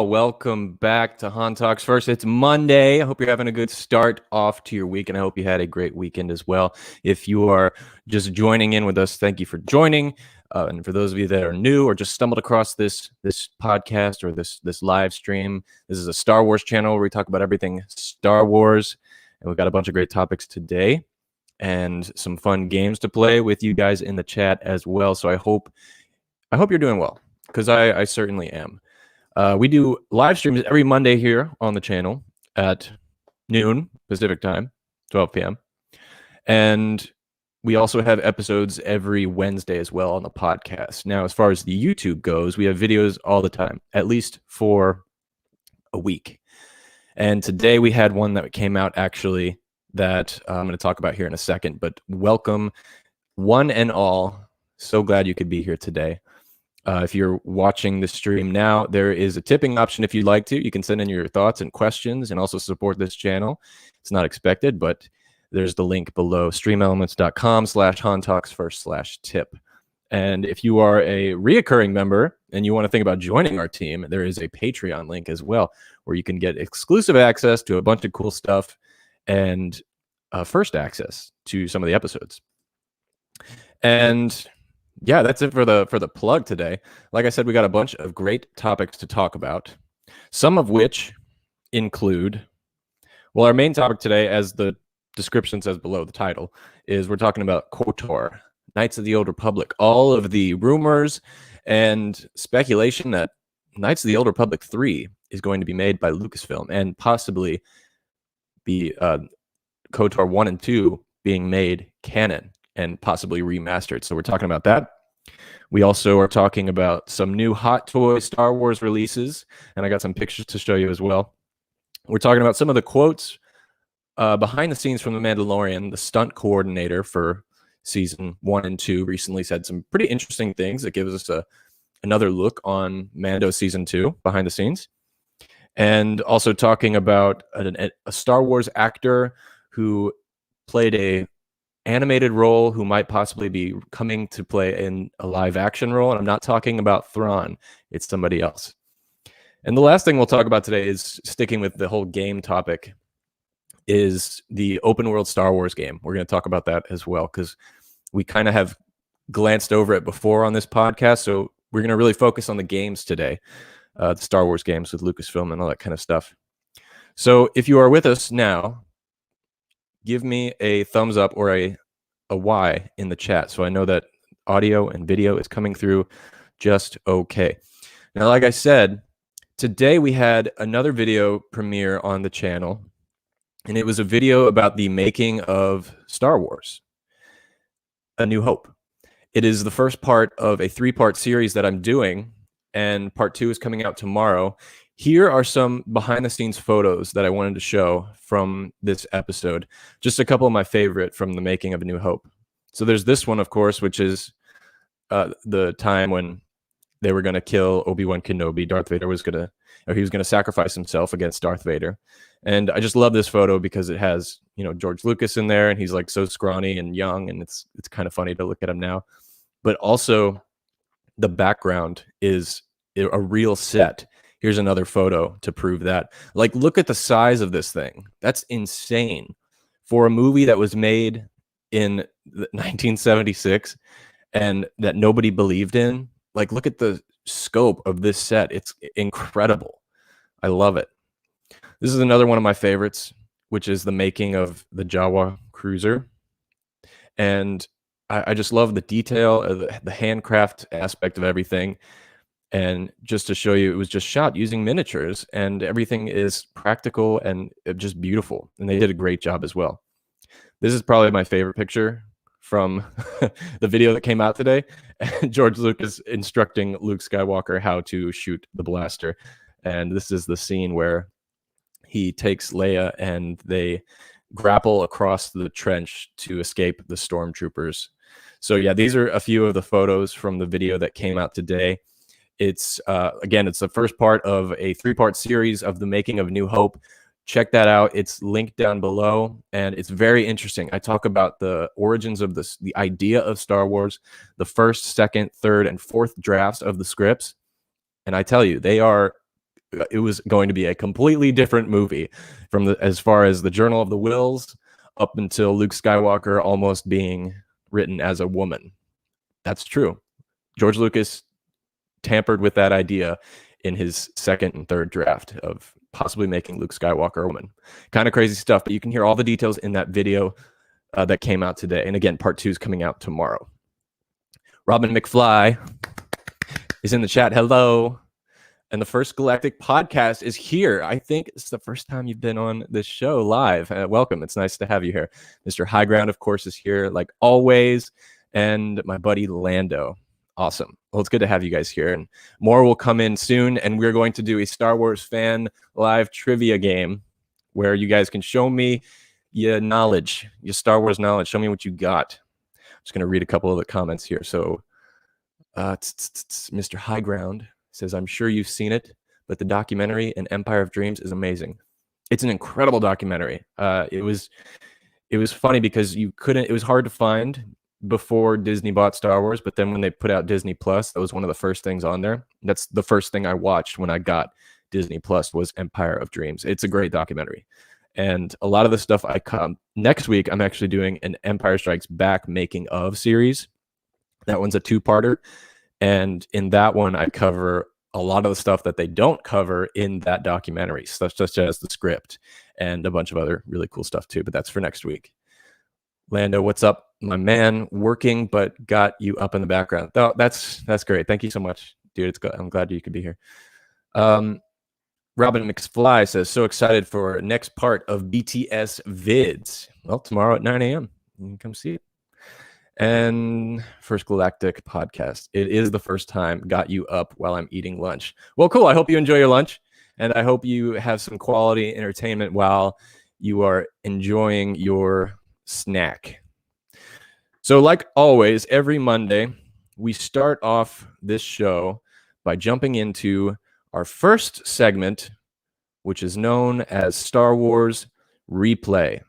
Welcome back to Han Talks First. It's Monday. I hope you're having a good start off to your week, and I hope you had a great weekend as well. If you are just joining in with us, thank you for joining. And for those of you that are new or just stumbled across this podcast or this live stream, this is a Star Wars channel where we talk about everything Star Wars, and we've got a bunch of great topics today and some fun games to play with you guys in the chat as well. So I hope you're doing well, because I certainly am. We do live streams every Monday here on the channel at noon Pacific time, 12 p.m. And we also have episodes every Wednesday as well on the podcast. Now, as far as the YouTube goes, we have videos all the time, at least for a week. And today we had one that came out actually that I'm going to talk about here in a second. But welcome, one and all. So glad you could be here today. If you're watching the stream now, there is a tipping option if you'd like to. You can send in your thoughts and questions and also support this channel. It's not expected, but there's the link below, streamelements.com/HanTalksFirst/tip. And if you are a reoccurring member and you want to think about joining our team, there is a Patreon link as well, where you can get exclusive access to a bunch of cool stuff and first access to some of the episodes. And yeah, that's it for the plug today. Like I said, we got a bunch of great topics to talk about, some of which include, well, our main topic today, as the description says below the title, is we're talking about KOTOR, Knights of the Old Republic. All of the rumors and speculation that Knights of the Old Republic 3 is going to be made by Lucasfilm, and possibly be KOTOR 1 and 2 being made canon and possibly remastered. So we're talking about that. We also are talking about some new Hot Toy Star Wars releases, and I got some pictures to show you as well. We're talking about some of the quotes behind the scenes from The Mandalorian. The stunt coordinator for season 1 and 2 recently said some pretty interesting things that gives us another look on Mando season 2 behind the scenes. And also talking about a Star Wars actor who played a animated role who might possibly be coming to play in a live action role. And I'm not talking about Thrawn. It's somebody else. And the last thing we'll talk about today, is sticking with the whole game topic, is the open world Star Wars game. We're going to talk about that as well, because we kind of have glanced over it before on this podcast. So we're going to really focus on the games today, the Star Wars games with Lucasfilm and all that kind of stuff. So if you are with us now, give me a thumbs up or a Y in the chat, so I know that audio and video is coming through just okay. Now, like I said, today we had another video premiere on the channel, and it was a video about the making of Star Wars: A New Hope. It is the first part of a 3-part series that I'm doing, and part 2 is coming out tomorrow. Here are some behind-the-scenes photos that I wanted to show from this episode. Just a couple of my favorite from the making of A New Hope. So there's this one, of course, which is the time when they were going to kill Obi-Wan Kenobi. Darth Vader was going to, or he was going to sacrifice himself against Darth Vader. And I just love this photo because it has, you know, George Lucas in there, and he's like so scrawny and young, and it's kind of funny to look at him now. But also the background is a real set. Here's another photo to prove that. Like, look at the size of this thing. That's insane. For a movie that was made in 1976 and that nobody believed in, like, look at the scope of this set. It's incredible. I love it. This is another one of my favorites, which is the making of the Jawa cruiser. And I just love the detail, the handcraft aspect of everything. And just to show you, it was just shot using miniatures, and everything is practical and just beautiful. And they did a great job as well. This is probably my favorite picture from the video that came out today. George Lucas instructing Luke Skywalker how to shoot the blaster. And this is the scene where he takes Leia and they grapple across the trench to escape the stormtroopers. So yeah, these are a few of the photos from the video that came out today. It's again, it's the first part of a 3-part series of the making of New Hope. Check that out. It's linked down below, and it's very interesting. I talk about the origins of this, the idea of Star Wars, the first, second, third, and fourth drafts of the scripts, and I tell you, it was going to be a completely different movie from as far as the Journal of the Wills up until Luke Skywalker almost being written as a woman. That's true. George Lucas tampered with that idea in his second and third draft of possibly making Luke Skywalker a woman. Kind of crazy stuff, but you can hear all the details in that video that came out today. And again, part 2 is coming out tomorrow. Robin McFly is in the chat. Hello. And the First Galactic podcast is here. I think it's the first time you've been on this show live. Welcome. It's nice to have you here. Mr. High Ground, of course, is here like always. And my buddy Lando. Awesome. Well, it's good to have you guys here. And more will come in soon. And we're going to do a Star Wars fan live trivia game where you guys can show me your knowledge, your Star Wars knowledge. Show me what you got. I'm just going to read a couple of the comments here. So Mr. High Ground says, I'm sure you've seen it, but the documentary An Empire of Dreams is amazing. It's an incredible documentary. It was funny because it was hard to find before Disney bought Star Wars, but then when they put out Disney Plus, that was one of the first things on there. That's the first thing I watched when I got Disney Plus was Empire of Dreams. It's a great documentary. And a lot of the stuff next week, I'm actually doing an Empire Strikes Back making of series. That one's a 2-parter. And in that one, I cover a lot of the stuff that they don't cover in that documentary, such as the script and a bunch of other really cool stuff too. But that's for next week. Lando, what's up, my man? Working, but got you up in the background. Oh, that's great. Thank you so much, dude. It's good. I'm glad you could be here. Robin McFly says, so excited for next part of BTS vids. Well, tomorrow at 9 a.m. You can come see it. And First Galactic podcast. It is the first time got you up while I'm eating lunch. Well, cool. I hope you enjoy your lunch, and I hope you have some quality entertainment while you are enjoying your snack. So like always, every Monday, we start off this show by jumping into our first segment, which is known as Star Wars Replay.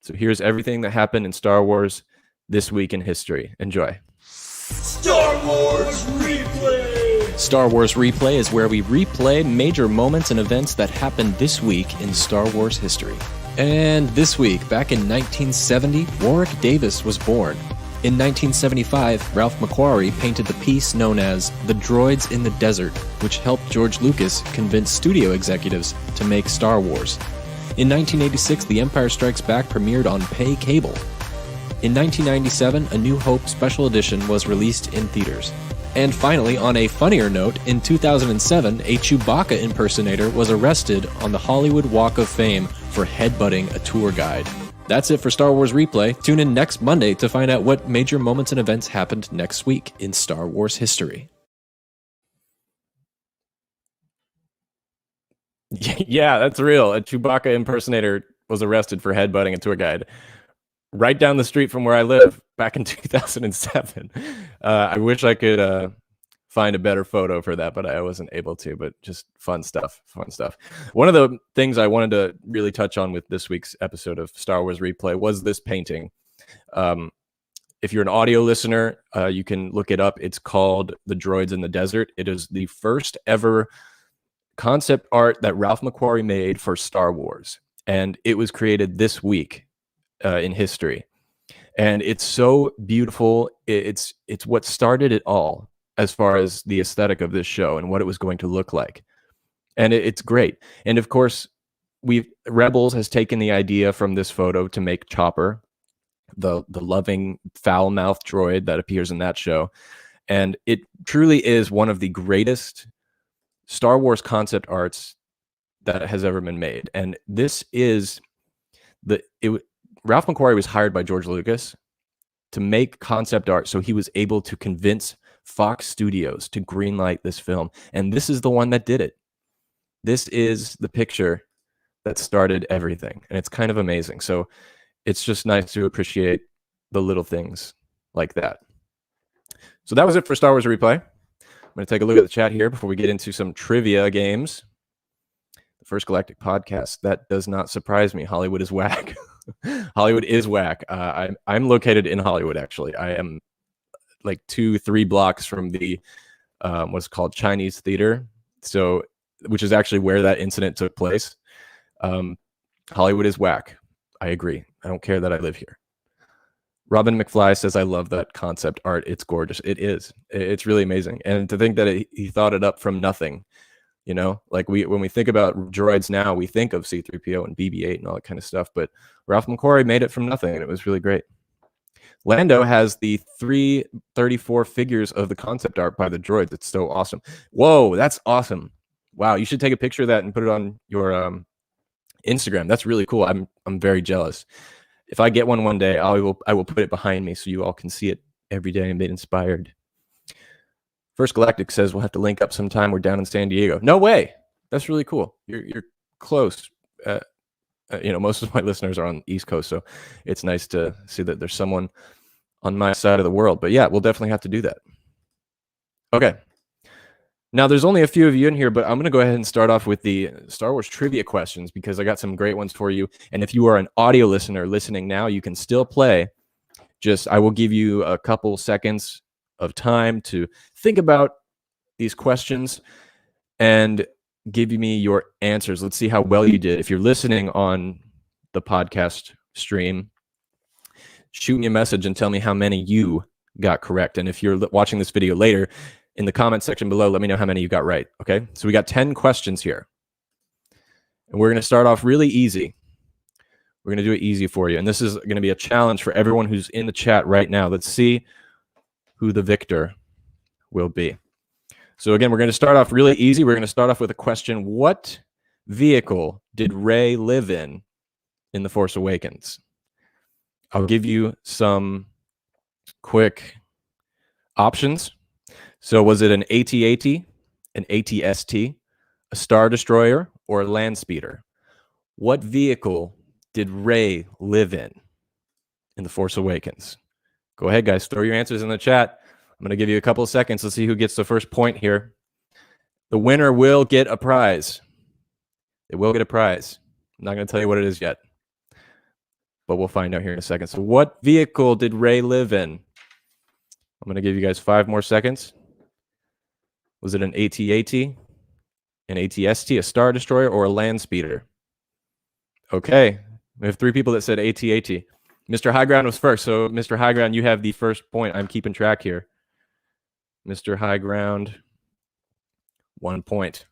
So here's everything that happened in Star Wars this week in history. Enjoy. Star Wars Replay! Star Wars Replay is where we replay major moments and events that happened this week in Star Wars history. And this week, back in 1970, Warwick Davis was born. In 1975, Ralph McQuarrie painted the piece known as The Droids in the Desert, which helped George Lucas convince studio executives to make Star Wars. In 1986, The Empire Strikes Back premiered on pay cable. In 1997, A New Hope Special Edition was released in theaters. And finally, on a funnier note, in 2007, a Chewbacca impersonator was arrested on the Hollywood Walk of Fame for headbutting a tour guide. That's it for Star Wars Replay. Tune in next Monday to find out what major moments and events happened next week in Star Wars history. Yeah, that's real. A Chewbacca impersonator was arrested for headbutting a tour guide right down the street from where I live back in 2007. I wish I could find a better photo for that, but I wasn't able to. But just fun stuff. One of the things I wanted to really touch on with this week's episode of Star Wars Replay was this painting. If you're an audio listener, you can look it up. It's called The Droids in the Desert. It is the first ever concept art that Ralph McQuarrie made for Star Wars, and it was created this week in history. And it's so beautiful. It's what started it all as far as the aesthetic of this show and what it was going to look like. And it's great. And of course, Rebels has taken the idea from this photo to make Chopper, the loving foul-mouthed droid that appears in that show. And it truly is one of the greatest Star Wars concept arts that has ever been made. And this is Ralph McQuarrie was hired by George Lucas to make concept art so he was able to convince Fox Studios to greenlight this film. And this is the one that did it. This is the picture that started everything. And it's kind of amazing. So it's just nice to appreciate the little things like that. So that was it for Star Wars Replay. I'm going to take a look at the chat here before we get into some trivia games. The First Galactic Podcast. That does not surprise me. Hollywood is whack. Hollywood is whack. I'm located in Hollywood, actually. I am like 2-3 blocks from the what's called Chinese Theater. So, which is actually where that incident took place. Hollywood is whack. I agree. I don't care that I live here. Robin McFly says, I love that concept art. It's gorgeous. It is. It's really amazing. And to think that he thought it up from nothing, you know, like when we think about droids now, we think of C-3PO and BB-8 and all that kind of stuff. But Ralph McQuarrie made it from nothing, and it was really great. Lando has the 334 figures of the concept art by the droids. It's so awesome. Whoa, that's awesome. Wow, you should take a picture of that and put it on your Instagram. That's really cool. I'm very jealous. If I get one day, I will put it behind me so you all can see it every day and be inspired. First Galactic says we'll have to link up sometime. We're down in San Diego. No way. That's really cool. You're close. You know, most of my listeners are on the East Coast, so it's nice to see that there's someone on my side of the world. But yeah, we'll definitely have to do that. Okay. Now, there's only a few of you in here, but I'm going to go ahead and start off with the Star Wars trivia questions because I got some great ones for you. And if you are an audio listener listening now, you can still play. I will give you a couple seconds of time to think about these questions and give me your answers. Let's see how well you did. If you're listening on the podcast stream, shoot me a message and tell me how many you got correct. And if you're watching this video later, in the comment section below, let me know how many you got right. Okay, so we got 10 questions here. And we're going to start off really easy. We're going to do it easy for you. And this is going to be a challenge for everyone who's in the chat right now. Let's see who the victor will be. So again, we're going to start off really easy. We're going to start off with a question. What vehicle did Rey live in The Force Awakens? I'll give you some quick options. So was it an AT-AT, an AT-ST, a Star Destroyer, or a Land Speeder? What vehicle did Rey live in The Force Awakens? Go ahead, guys. Throw your answers in the chat. I'm going to give you a couple of seconds. Let's see who gets the first point here. The winner will get a prize. They will get a prize. I'm not going to tell you what it is yet, but we'll find out here in a second. So what vehicle did Rey live in? I'm going to give you guys 5 more seconds. Was it an AT-AT, an AT-ST, a Star Destroyer, or a Land Speeder? Okay, we have 3 people that said AT-AT. Mr. High Ground was first, so Mr. High Ground, you have the first point. I'm keeping track here. Mr. High Ground, 1 point.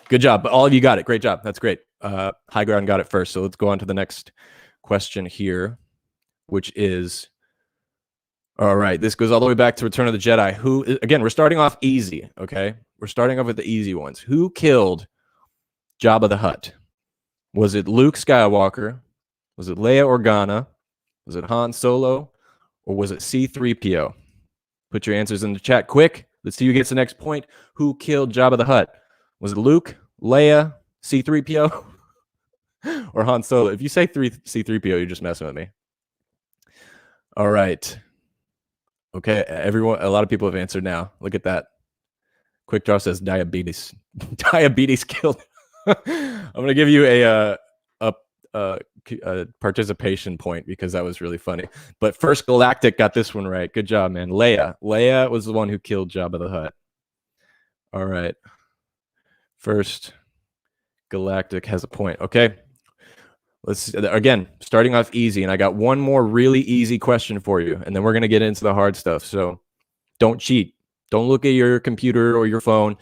Good job. All of you got it. Great job. That's great. High Ground got it first, so let's go on to the next question here, which is... All right, this goes all the way back to Return of the Jedi. Who, again, we're starting off easy, okay? We're starting off with the easy ones. Who killed Jabba the Hutt? Was it Luke Skywalker? Was it Leia Organa? Was it Han Solo? Or was it C-3PO? Put your answers in the chat quick. Let's see who gets the next point. Who killed Jabba the Hutt? Was it Luke, Leia, C-3PO, or Han Solo? If you say C-3PO, you're just messing with me. All right. Okay, everyone, a lot of people have answered now. Look at that. Quick Draw says diabetes. Diabetes killed. I'm going to give you a participation point because that was really funny. But First Galactic got this one right. Good job, man. Leia. Leia was the one who killed Jabba the Hutt. All right. First Galactic has a point. Okay. Let's again, starting off easy, and I got one more really easy question for you, and then we're going to get into the hard stuff. So don't cheat. Don't look at your computer or your phone.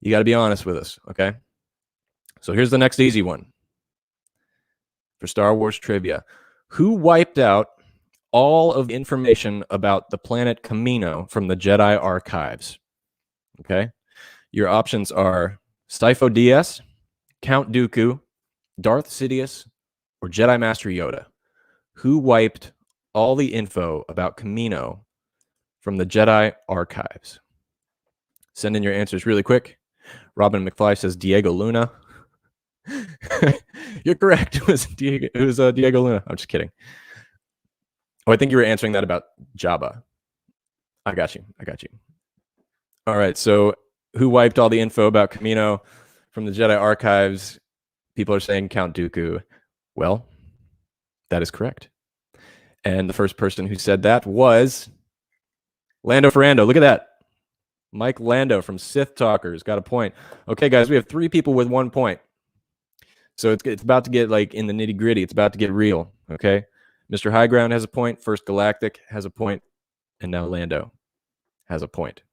You got to be honest with us, okay? So here's the next easy one for Star Wars trivia. Who wiped out all of the information about the planet Kamino from the Jedi archives? Okay? Your options are Sifo Dyas, Count Dooku, Darth Sidious, or Jedi Master Yoda. Who wiped all the info about Kamino from the Jedi archives? Send in your answers really quick. Robin McFly says Diego Luna. You're correct. It was Diego Luna. I'm just kidding. Oh, I think you were answering that about Jabba. I got you. All right. So who wiped all the info about Kamino from the Jedi archives? People are saying Count Dooku. Well, that is correct. And the first person who said that was Lando Ferrando. Look at that. Mike Lando from Sith Talkers got a point. Okay, guys, we have 3 people with 1 point. So it's about to get like in the nitty gritty. It's about to get real. Okay. Mr. High Ground has a point. First Galactic has a point. And now Lando has a point.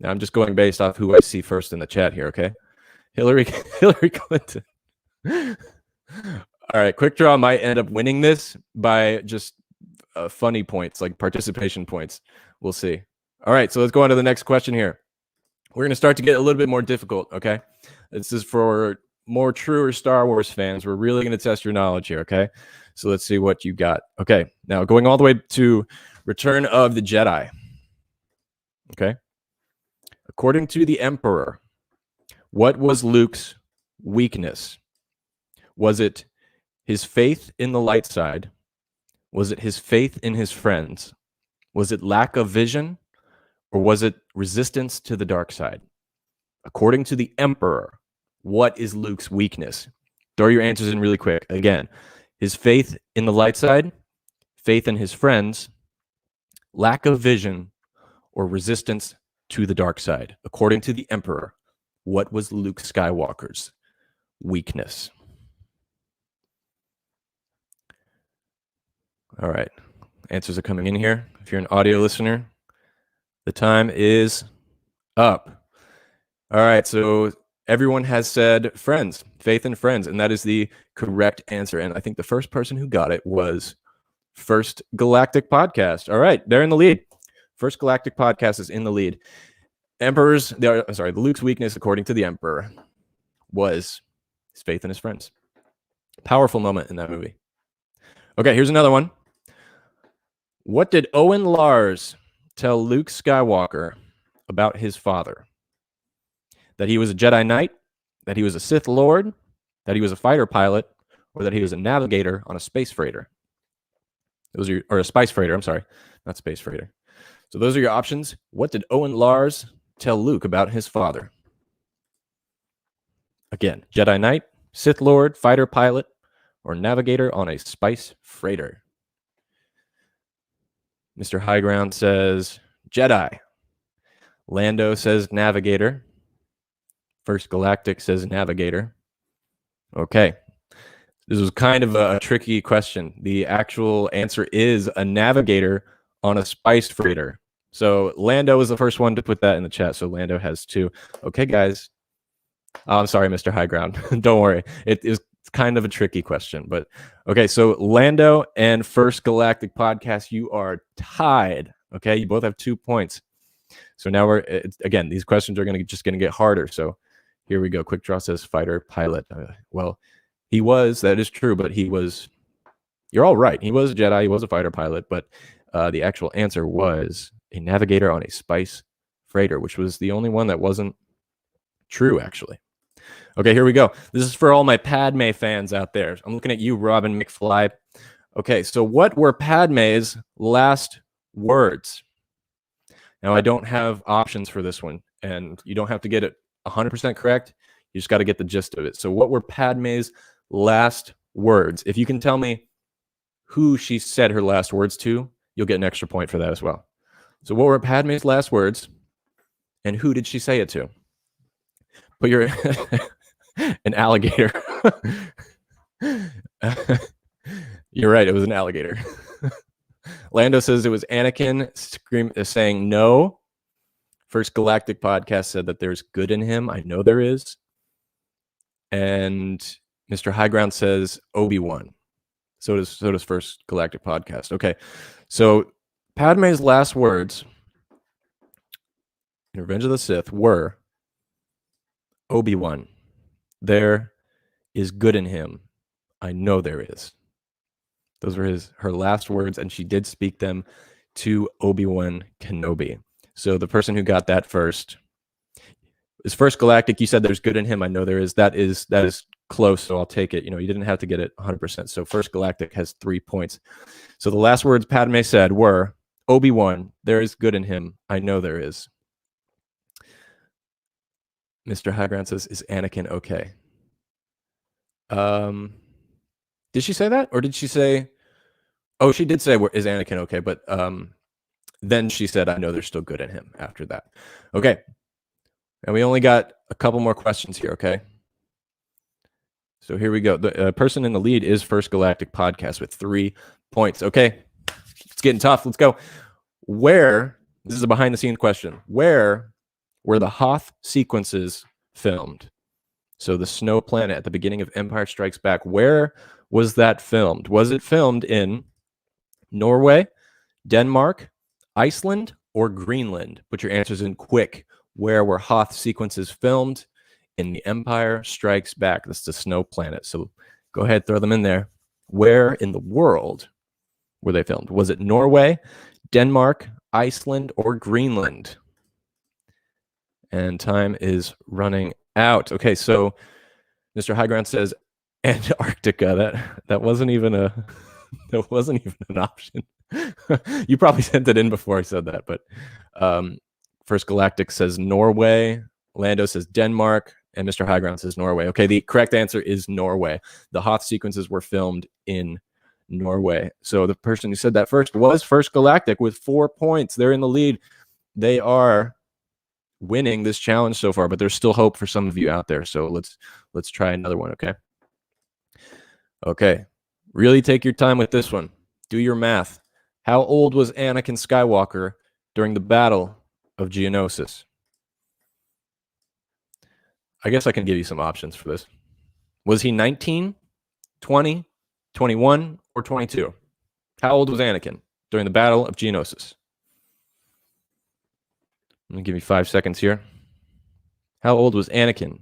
Now I'm just going based off who I see first in the chat here. Okay. Hillary Clinton. All right. Quick Draw might end up winning this by just funny points, like participation points. We'll see. All right. So let's go on to the next question here. We're going to start to get a little bit more difficult. Okay. This is for more truer Star Wars fans. We're really going to test your knowledge here. Okay. So let's see what you got. Okay. Now going all the way to Return of the Jedi. Okay. According to the Emperor, what was Luke's weakness? Was it his faith in the light side? Was it his faith in his friends? Was it lack of vision? Or was it resistance to the dark side? According to the Emperor, what is Luke's weakness? Throw your answers in really quick. Again, his faith in the light side, faith in his friends, lack of vision, or resistance to the dark side. According to the Emperor, what was Luke Skywalker's weakness? All right. Answers are coming in here. If you're an audio listener, the time is up. All right. So everyone has said friends, faith in friends, and that is the correct answer. And I think the first person who got it was First Galactic Podcast. All right. They're in the lead. First Galactic Podcast is in the lead. Luke's weakness, according to the Emperor, was his faith in his friends. Powerful moment in that movie. Okay, here's another one. What did Owen Lars tell Luke Skywalker about his father? That he was a Jedi Knight, that he was a Sith Lord, that he was a fighter pilot, or that he was a navigator on a space freighter? Or a spice freighter, I'm sorry, not space freighter. So those are your options. What did Owen Lars tell Luke about his father? Again, Jedi Knight, Sith Lord, fighter pilot, or navigator on a spice freighter. Mr. High Ground says Jedi. Lando says navigator. First Galactic says navigator. Okay. This was kind of a tricky question. The actual answer is a navigator on a spice freighter. So Lando was the first one to put that in the chat. So Lando has 2. Okay, guys. I'm sorry, Mr. High Ground. Don't worry. It is kind of a tricky question. But okay, so Lando and First Galactic Podcast, you are tied. Okay, you both have 2 points. So now again, these questions are just going to get harder. So here we go. Quick Draw says fighter pilot. Well, he was, that is true, but you're all right. He was a Jedi, he was a fighter pilot, but the actual answer was a navigator on a spice freighter, which was the only one that wasn't true, actually. Okay, here we go. This is for all my Padme fans out there. I'm looking at you, Robin McFly. Okay, so what were Padme's last words? Now, I don't have options for this one, and you don't have to get it 100% correct. You just got to get the gist of it. So what were Padme's last words? If you can tell me who she said her last words to, you'll get an extra point for that as well. So what were Padme's last words, and who did she say it to? Put your an alligator. You're right. It was an alligator. Lando says it was Anakin saying no. First Galactic Podcast said that there's good in him. I know there is. And Mr. High Ground says Obi-Wan. So does First Galactic Podcast. Okay. So Padme's last words in Revenge of the Sith were Obi-Wan. There is good in him. I know there is. Those were her last words, and she did speak them to Obi-Wan Kenobi. So the person who got that first is First Galactic. You said there's good in him. I know there is. That is close, so I'll take it. You didn't have to get it 100%. So First Galactic has 3 points. So the last words Padme said were, Obi-Wan, there is good in him. I know there is. Mr. Highground says, is Anakin okay? Did she say that? Or did she say, oh, she did say, is Anakin okay? But then she said, I know there's still good in him after that. Okay. And we only got a couple more questions here, okay? So here we go. The person in the lead is First Galactic Podcast with 3 points. Okay, it's getting tough. Let's go. This is a behind-the-scenes question. Where were the Hoth sequences filmed? So the snow planet at the beginning of Empire Strikes Back, where was that filmed? Was it filmed in Norway, Denmark, Iceland, or Greenland? Put your answers in quick. Where were Hoth sequences filmed in The Empire Strikes Back? That's the snow planet. So go ahead, throw them in there. Where in the world were they filmed? Was it Norway, Denmark, Iceland, or Greenland? And time is running out. Okay, so Mr. Highground says Antarctica. That wasn't even that wasn't even an option. You probably sent it in before I said that, but First Galactic says Norway, Lando says Denmark, and Mr. Highground says Norway. Okay, the correct answer is Norway. The Hoth sequences were filmed in Norway. So the person who said that first was First Galactic with 4 points. They're in the lead. They are winning this challenge so far, but there's still hope for some of you out there. So let's try another one, okay? Okay. Really take your time with this one. Do your math. How old was Anakin Skywalker during the Battle of Geonosis? I guess I can give you some options for this. Was he 19, 20, 21, or 22? How old was Anakin during the Battle of Geonosis? I'm going to give you 5 seconds here. How old was Anakin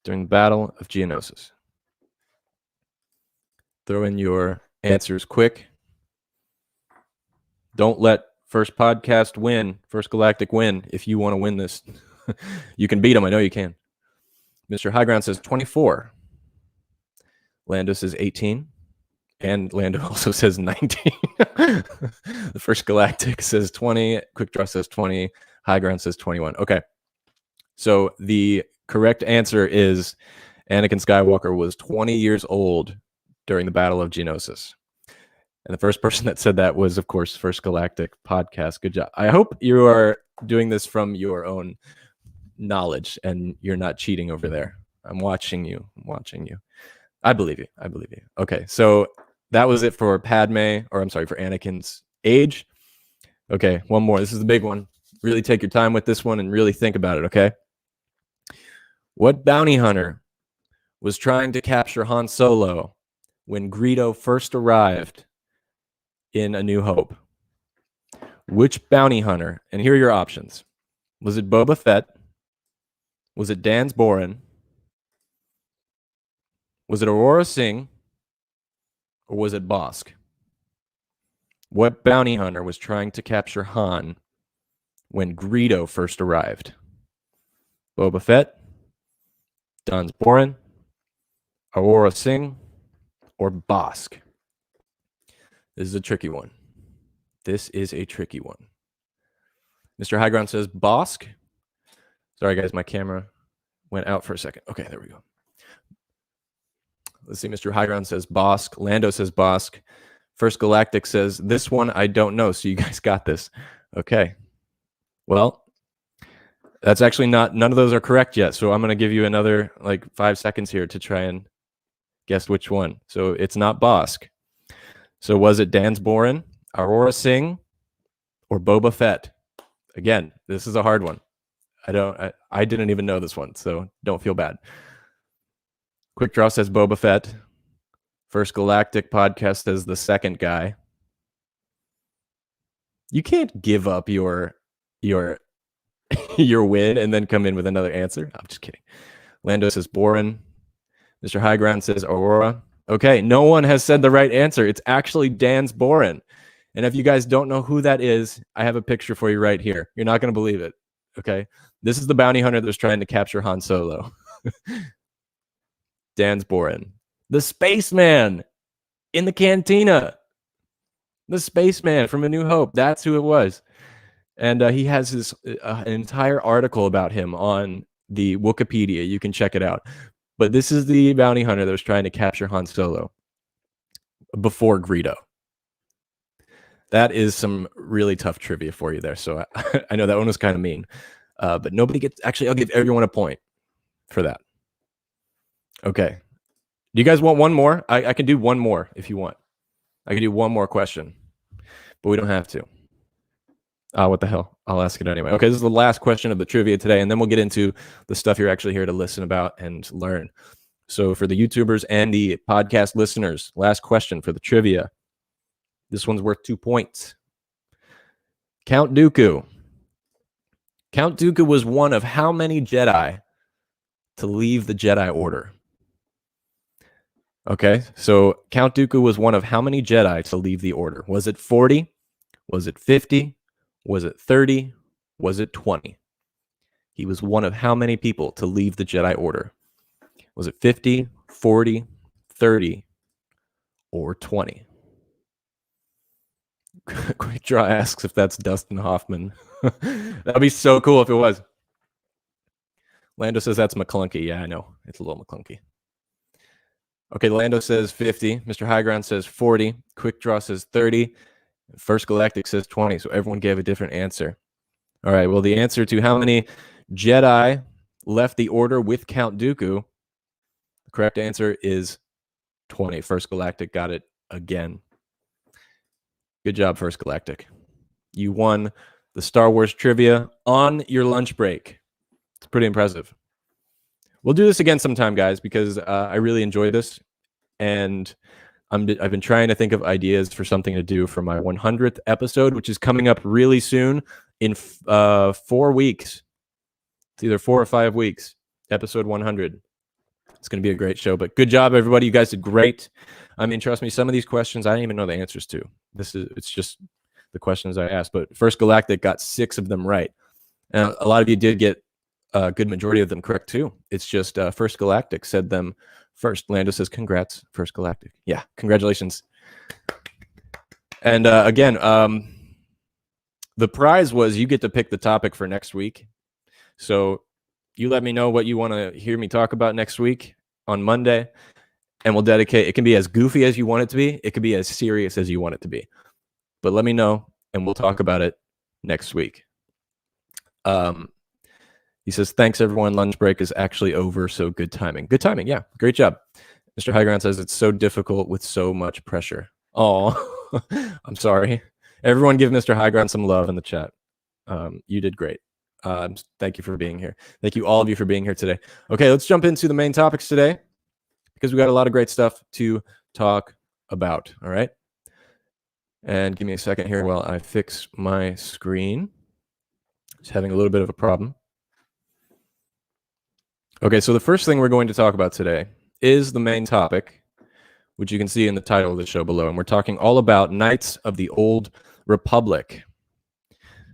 during the Battle of Geonosis? Throw in your answers quick. Don't let First Podcast win, First Galactic win. If you want to win this, you can beat them. I know you can. Mr. Highground says 24. Lando says 18. And Lando also says 19. The First Galactic says 20. Quick Draw says 20. Highground says 21. Okay. So the correct answer is Anakin Skywalker was 20 years old during the Battle of Geonosis. And the first person that said that was, of course, First Galactic Podcast. Good job. I hope you are doing this from your own knowledge and you're not cheating over there. I'm watching you. I believe you. Okay, so that was it for for Anakin's age. Okay, one more. This is the big one. Really take your time with this one and really think about it, okay? What bounty hunter was trying to capture Han Solo when Greedo first arrived in A New Hope? Which bounty hunter? And here are your options. Was it Boba Fett? Was it Dans Boren? Was it Aurora Singh? Or was it Bosk? What bounty hunter was trying to capture Han when Greedo first arrived? Boba Fett, Dans Boren, Aurora Singh, or Bosk? This is a tricky one. Mr. Highground says Bosk. Sorry, guys, my camera went out for a second. Okay, there we go. Let's see. Mr. Highground says Bosk. Lando says Bosk. First Galactic says, this one I don't know, so you guys got this. Okay. Well, that's actually none of those are correct yet, so I'm going to give you another 5 seconds here to try and guess which one. So it's not Bosk. So was it Dans Boren, Aurora Singh, or Boba Fett? Again, this is a hard one. I didn't even know this one, so don't feel bad. Quick Draw says Boba Fett. First Galactic Podcast says the second guy. You can't give up your win and then come in with another answer. I'm just kidding. Lando says Boren. Mr. Highground says Aurora. Okay, no one has said the right answer. It's actually Dan's Boren. And if you guys don't know who that is, I have a picture for you right here. You're not going to believe it. Okay, this is the bounty hunter that was trying to capture Han Solo. Dan's Boren. The spaceman in the cantina. The spaceman from A New Hope. That's who it was. And he has this an entire article about him on the Wikipedia. You can check it out. But this is the bounty hunter that was trying to capture Han Solo before Greedo. That is some really tough trivia for you there. So I know that one was kind of mean. But nobody gets... Actually, I'll give everyone a point for that. Okay. Do you guys want one more? I can do one more if you want. I can do one more question. But we don't have to. What the hell? I'll ask it anyway. Okay, this is the last question of the trivia today, and then we'll get into the stuff you're actually here to listen about and learn. So for the YouTubers and the podcast listeners, last question for the trivia. This one's worth 2 points. Count Dooku. Count Dooku was one of how many Jedi to leave the Jedi Order? Okay, so Count Dooku was one of how many Jedi to leave the Order? Was it 40? Was it 50? Was it 30? Was it 20? He was one of how many people to leave the Jedi Order? Was it 50, 40, 30, or 20? Quick Draw asks if that's Dustin Hoffman. That'd be so cool if it was. Lando says that's McClunky. Yeah, I know. It's a little McClunky. Okay, Lando says 50. Mr. High Ground says 40. Quick Draw says 30. First Galactic says 20, so everyone gave a different answer. All right, well, the answer to how many Jedi left the Order with Count Dooku, the correct answer is 20. First Galactic got it again. Good job, First Galactic. You won the Star Wars trivia on your lunch break. It's pretty impressive. We'll do this again sometime, guys, because I really enjoy this, and I've been trying to think of ideas for something to do for my 100th episode, which is coming up really soon in 4 weeks. It's either 4 or 5 weeks, episode 100. It's going to be a great show, but good job, everybody. You guys did great. I mean, trust me, some of these questions I didn't even know the answers to. It's just the questions I asked, but First Galactic got 6 of them right. And a lot of you did get a good majority of them correct, too. It's just First Galactic said them first. Lando says, congrats, First Galactic. Yeah, congratulations. And again, the prize was you get to pick the topic for next week. So you let me know what you want to hear me talk about next week on Monday, and we'll dedicate. It can be as goofy as you want it to be. It could be as serious as you want it to be. But let me know, and we'll talk about it next week. He says, thanks, everyone. Lunch break is actually over, so good timing. Good timing, yeah. Great job. Mr. Highground says, it's so difficult with so much pressure. Oh, I'm sorry. Everyone give Mr. Highground some love in the chat. You did great. Thank you for being here. Thank you, all of you, for being here today. Okay, let's jump into the main topics today, because we got a lot of great stuff to talk about, all right? And give me a second here while I fix my screen. It's having a little bit of a problem. Okay, so the first thing we're going to talk about today is the main topic, which you can see in the title of the show below. And we're talking all about Knights of the Old Republic.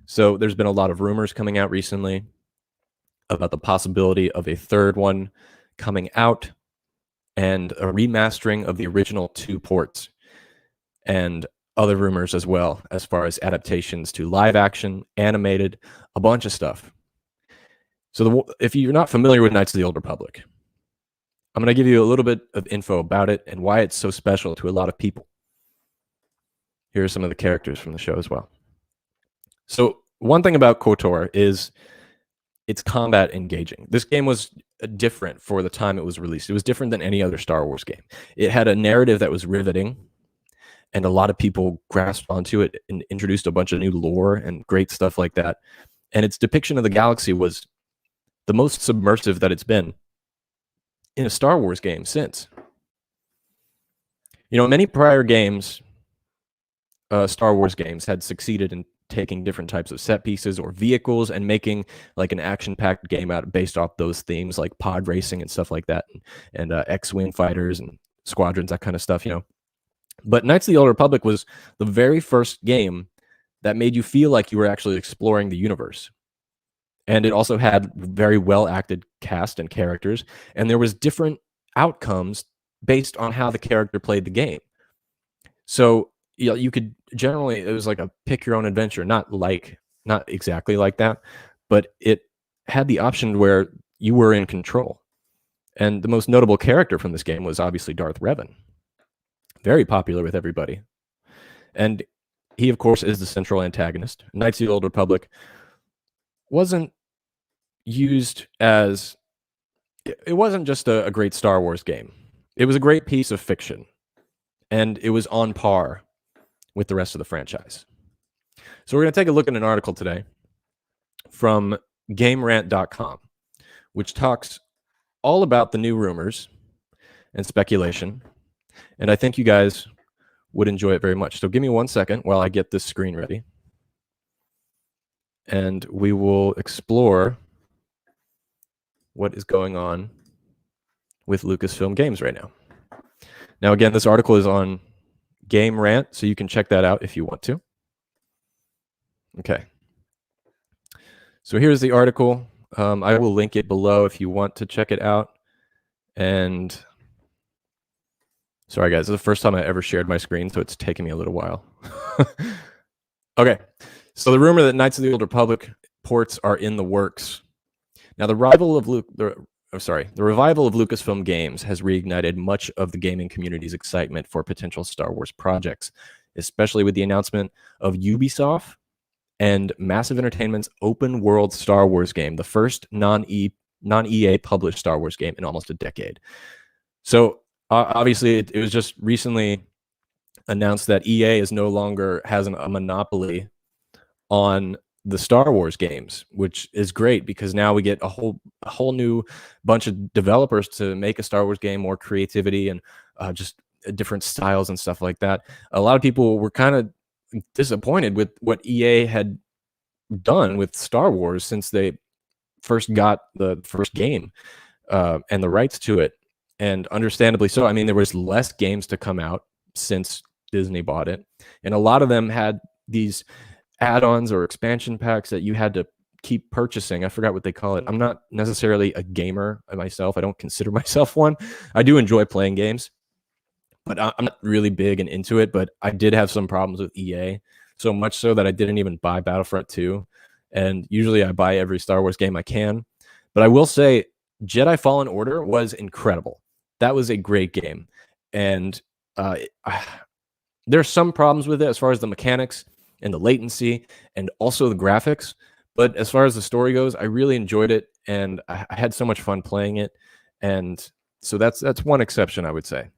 So there's been a lot of rumors coming out recently about the possibility of a third one coming out and a remastering of the original 2 ports, and other rumors as well as far as adaptations to live action, animated, a bunch of stuff. So if you're not familiar with Knights of the Old Republic, I'm going to give you a little bit of info about it and why it's so special to a lot of people. Here are some of the characters from the show as well. So one thing about KOTOR is it's combat engaging. This game was different for the time it was released. It was different than any other Star Wars game. It had a narrative that was riveting, and a lot of people grasped onto it and introduced a bunch of new lore and great stuff like that. And its depiction of the galaxy was the most submersive that it's been in a Star Wars game since. You know, many prior games, Star Wars games, had succeeded in taking different types of set pieces or vehicles and making like an action-packed game out based off those themes, like pod racing and stuff like that, and X-Wing fighters and squadrons, that kind of stuff, But Knights of the Old Republic was the very first game that made you feel like you were actually exploring the universe. And it also had very well acted cast and characters, and there was different outcomes based on how the character played the game. So you could generally, it was like a pick your own adventure, not exactly like that, but it had the option where you were in control. And the most notable character from this game was obviously Darth Revan. Very popular with everybody. And he, of course, is the central antagonist. Knights of the Old Republic wasn't used as... It wasn't just a great Star Wars game. It was a great piece of fiction. And it was on par with the rest of the franchise. So we're going to take a look at an article today from GameRant.com, which talks all about the new rumors and speculation. And I think you guys would enjoy it very much. So give me 1 second while I get this screen ready. And we will explore what is going on with Lucasfilm Games right now. Now, again, this article is on Game Rant, so you can check that out if you want to. Okay. So here's the article. I will link it below if you want to check it out. And sorry, guys, this is the first time I ever shared my screen, so it's taking me a little while. Okay. So the rumor that Knights of the Old Republic ports are in the works. Now, the revival of Lucasfilm Games has reignited much of the gaming community's excitement for potential Star Wars projects, especially with the announcement of Ubisoft and Massive Entertainment's open-world Star Wars game, the first non-EA published Star Wars game in almost a decade. So obviously, it was just recently announced that EA is no longer has a monopoly on the Star Wars games, which is great because now we get a whole new bunch of developers to make a Star Wars game, more creativity and just different styles and stuff like that. A lot of people were kind of disappointed with what EA had done with Star Wars since they first got the first game and the rights to it. And understandably so. I mean, there was less games to come out since Disney bought it. And a lot of them had these add-ons or expansion packs that you had to keep purchasing. I forgot what they call it. I'm not necessarily a gamer myself. I don't consider myself one. I do enjoy playing games, but I'm not really big and into it. But I did have some problems with EA, so much so that I didn't even buy Battlefront 2. And usually I buy every Star Wars game I can. But I will say Jedi Fallen Order was incredible. That was a great game. And there's some problems with it as far as the mechanics and the latency and also the graphics. But as far as the story goes, I really enjoyed it. And I had so much fun playing it. And so that's one exception, I would say.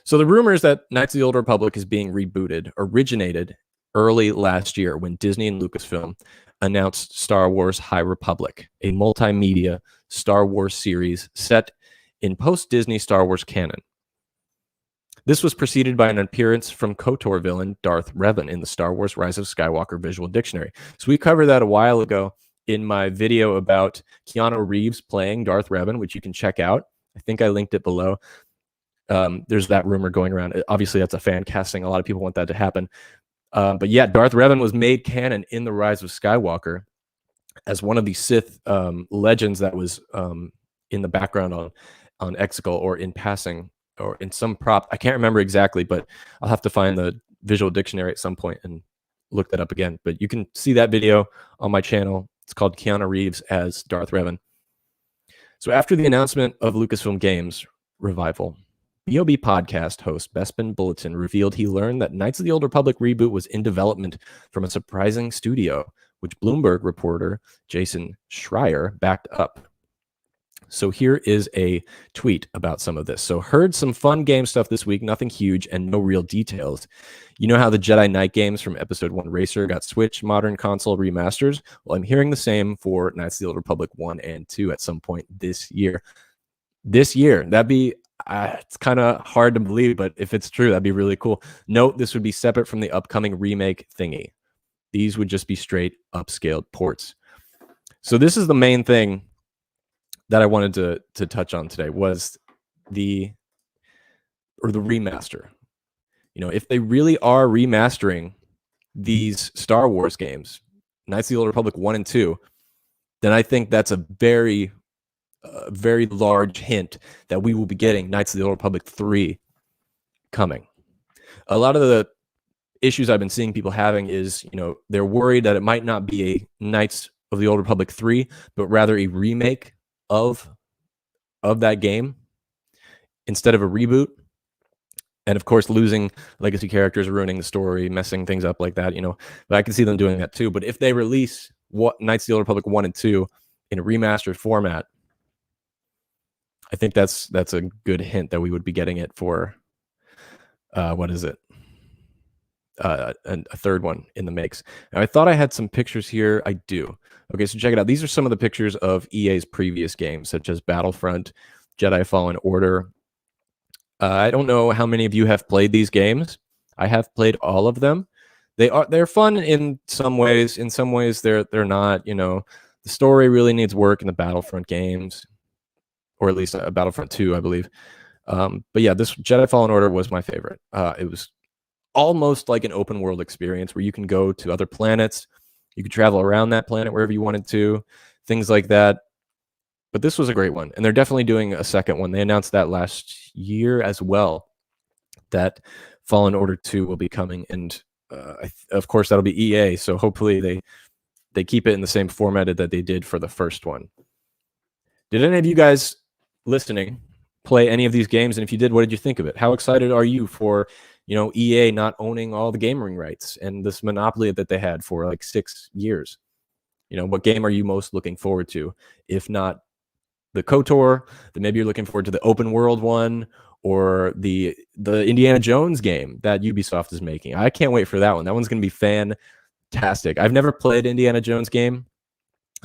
So the rumors that Knights of the Old Republic is being rebooted originated early last year when Disney and Lucasfilm announced Star Wars High Republic, a multimedia Star Wars series set in post-Disney Star Wars canon. This was preceded by an appearance from KOTOR villain Darth Revan in the Star Wars Rise of Skywalker visual dictionary. So we covered that a while ago in my video about Keanu Reeves playing Darth Revan, which you can check out. I think I linked it below. There's that rumor going around. Obviously, that's a fan casting. A lot of people want that to happen. But yeah, Darth Revan was made canon in the Rise of Skywalker as one of the Sith legends that was in the background on Exegol or in passing or in some prop. I can't remember exactly, but I'll have to find the visual dictionary at some point and look that up again. But you can see that video on my channel. It's called Keanu Reeves as Darth Revan. So after the announcement of Lucasfilm Games revival, BOB podcast host Bespin Bulletin revealed he learned that Knights of the Old Republic reboot was in development from a surprising studio, which Bloomberg reporter Jason Schreier backed up. So here is a tweet about some of this. So heard some fun game stuff this week, nothing huge and no real details. You know how the Jedi Knight games from Episode 1 Racer got Switch modern console remasters? Well, I'm hearing the same for Knights of the Old Republic 1 and 2 at some point this year. This year, that'd be... it's kind of hard to believe, but if it's true, that'd be really cool. Note, this would be separate from the upcoming remake thingy. These would just be straight upscaled ports. So this is the main thing that I wanted to touch on today was the or the remaster. You know, if they really are remastering these Star Wars games, Knights of the Old Republic 1 and 2, then I think that's a very large hint that we will be getting Knights of the Old Republic 3 coming. A lot of the issues I've been seeing people having is, you know, they're worried that it might not be a Knights of the Old Republic 3, but rather a remake of that game instead of a reboot. And of course, losing legacy characters, ruining the story, messing things up like that, you know. But I can see them doing that too. But if they release Knights of the Old Republic 1 and 2 in a remastered format, I think that's a good hint that we would be getting it for what is it? A third one in the makes. Now, I thought I had some pictures here. I do. Okay, so check it out. These are some of the pictures of EA's previous games, such as Battlefront, Jedi Fallen Order. I don't know how many of you have played these games. I have played all of them. They're fun in some ways. In some ways, they're not. You know, the story really needs work in the Battlefront games, or at least Battlefront 2, I believe. But yeah, this Jedi Fallen Order was my favorite. It was almost like an open world experience where you can go to other planets, you could travel around that planet wherever you wanted to, things like that. But this was a great one, and they're definitely doing a second one. They announced that last year as well, that Fallen Order 2 will be coming, and of course that'll be EA. So hopefully they keep it in the same format that they did for the first one. Did any of you guys listening play any of these games? And if you did, what did you think of it? How excited are you for, you know, EA not owning all the gaming rights and this monopoly that they had for like 6 years? You know, what game are you most looking forward to? If not the KOTOR, then maybe you're looking forward to the open world one, or the Indiana Jones game that Ubisoft is making. I can't wait for that one. That one's going to be fantastic. I've never played Indiana Jones game.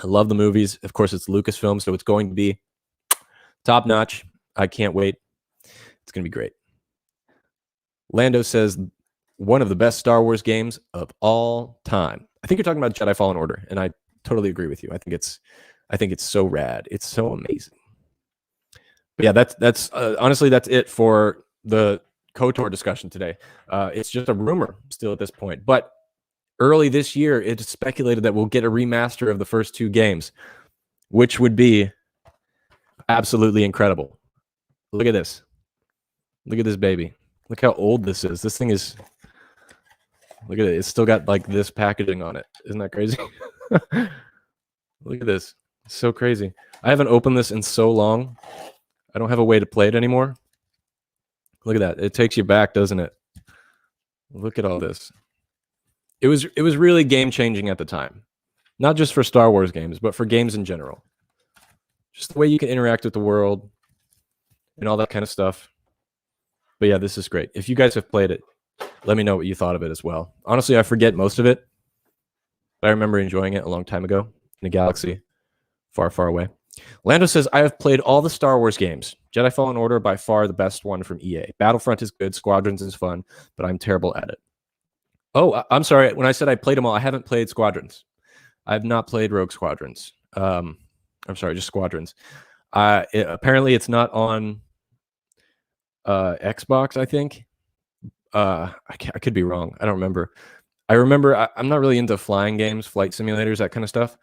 I love the movies. Of course, it's Lucasfilm, so it's going to be top notch. I can't wait. It's going to be great. Lando says, one of the best Star Wars games of all time. I think you're talking about Jedi Fallen Order, and I totally agree with you. I think it's so rad. It's so amazing. But yeah, that's honestly, that's it for the KOTOR discussion today. It's just a rumor still at this point, but early this year, it's speculated that we'll get a remaster of the first 2 games, which would be absolutely incredible. Look at this. Look at this baby. Look how old this is. This thing is, look at it. It's still got like this packaging on it. Isn't that crazy? Look at this. It's so crazy. I haven't opened this in so long. I don't have a way to play it anymore. Look at that. It takes you back, doesn't it? Look at all this. It was really game-changing at the time. Not just for Star Wars games, but for games in general. Just the way you can interact with the world and all that kind of stuff. But yeah, this is great. If you guys have played it, let me know what you thought of it as well. Honestly, I forget most of it, but I remember enjoying it a long time ago in a galaxy far, far away. Lando says, I have played all the Star Wars games. Jedi Fallen Order, by far the best one from EA. Battlefront is good. Squadrons is fun, but I'm terrible at it. Oh, I'm sorry. When I said I played them all, I haven't played Squadrons. I have not played Rogue Squadrons. I'm sorry, just Squadrons. Apparently, it's not on Xbox, I think. I could be wrong. I don't remember. I remember I'm not really into flying games, flight simulators, that kind of stuff.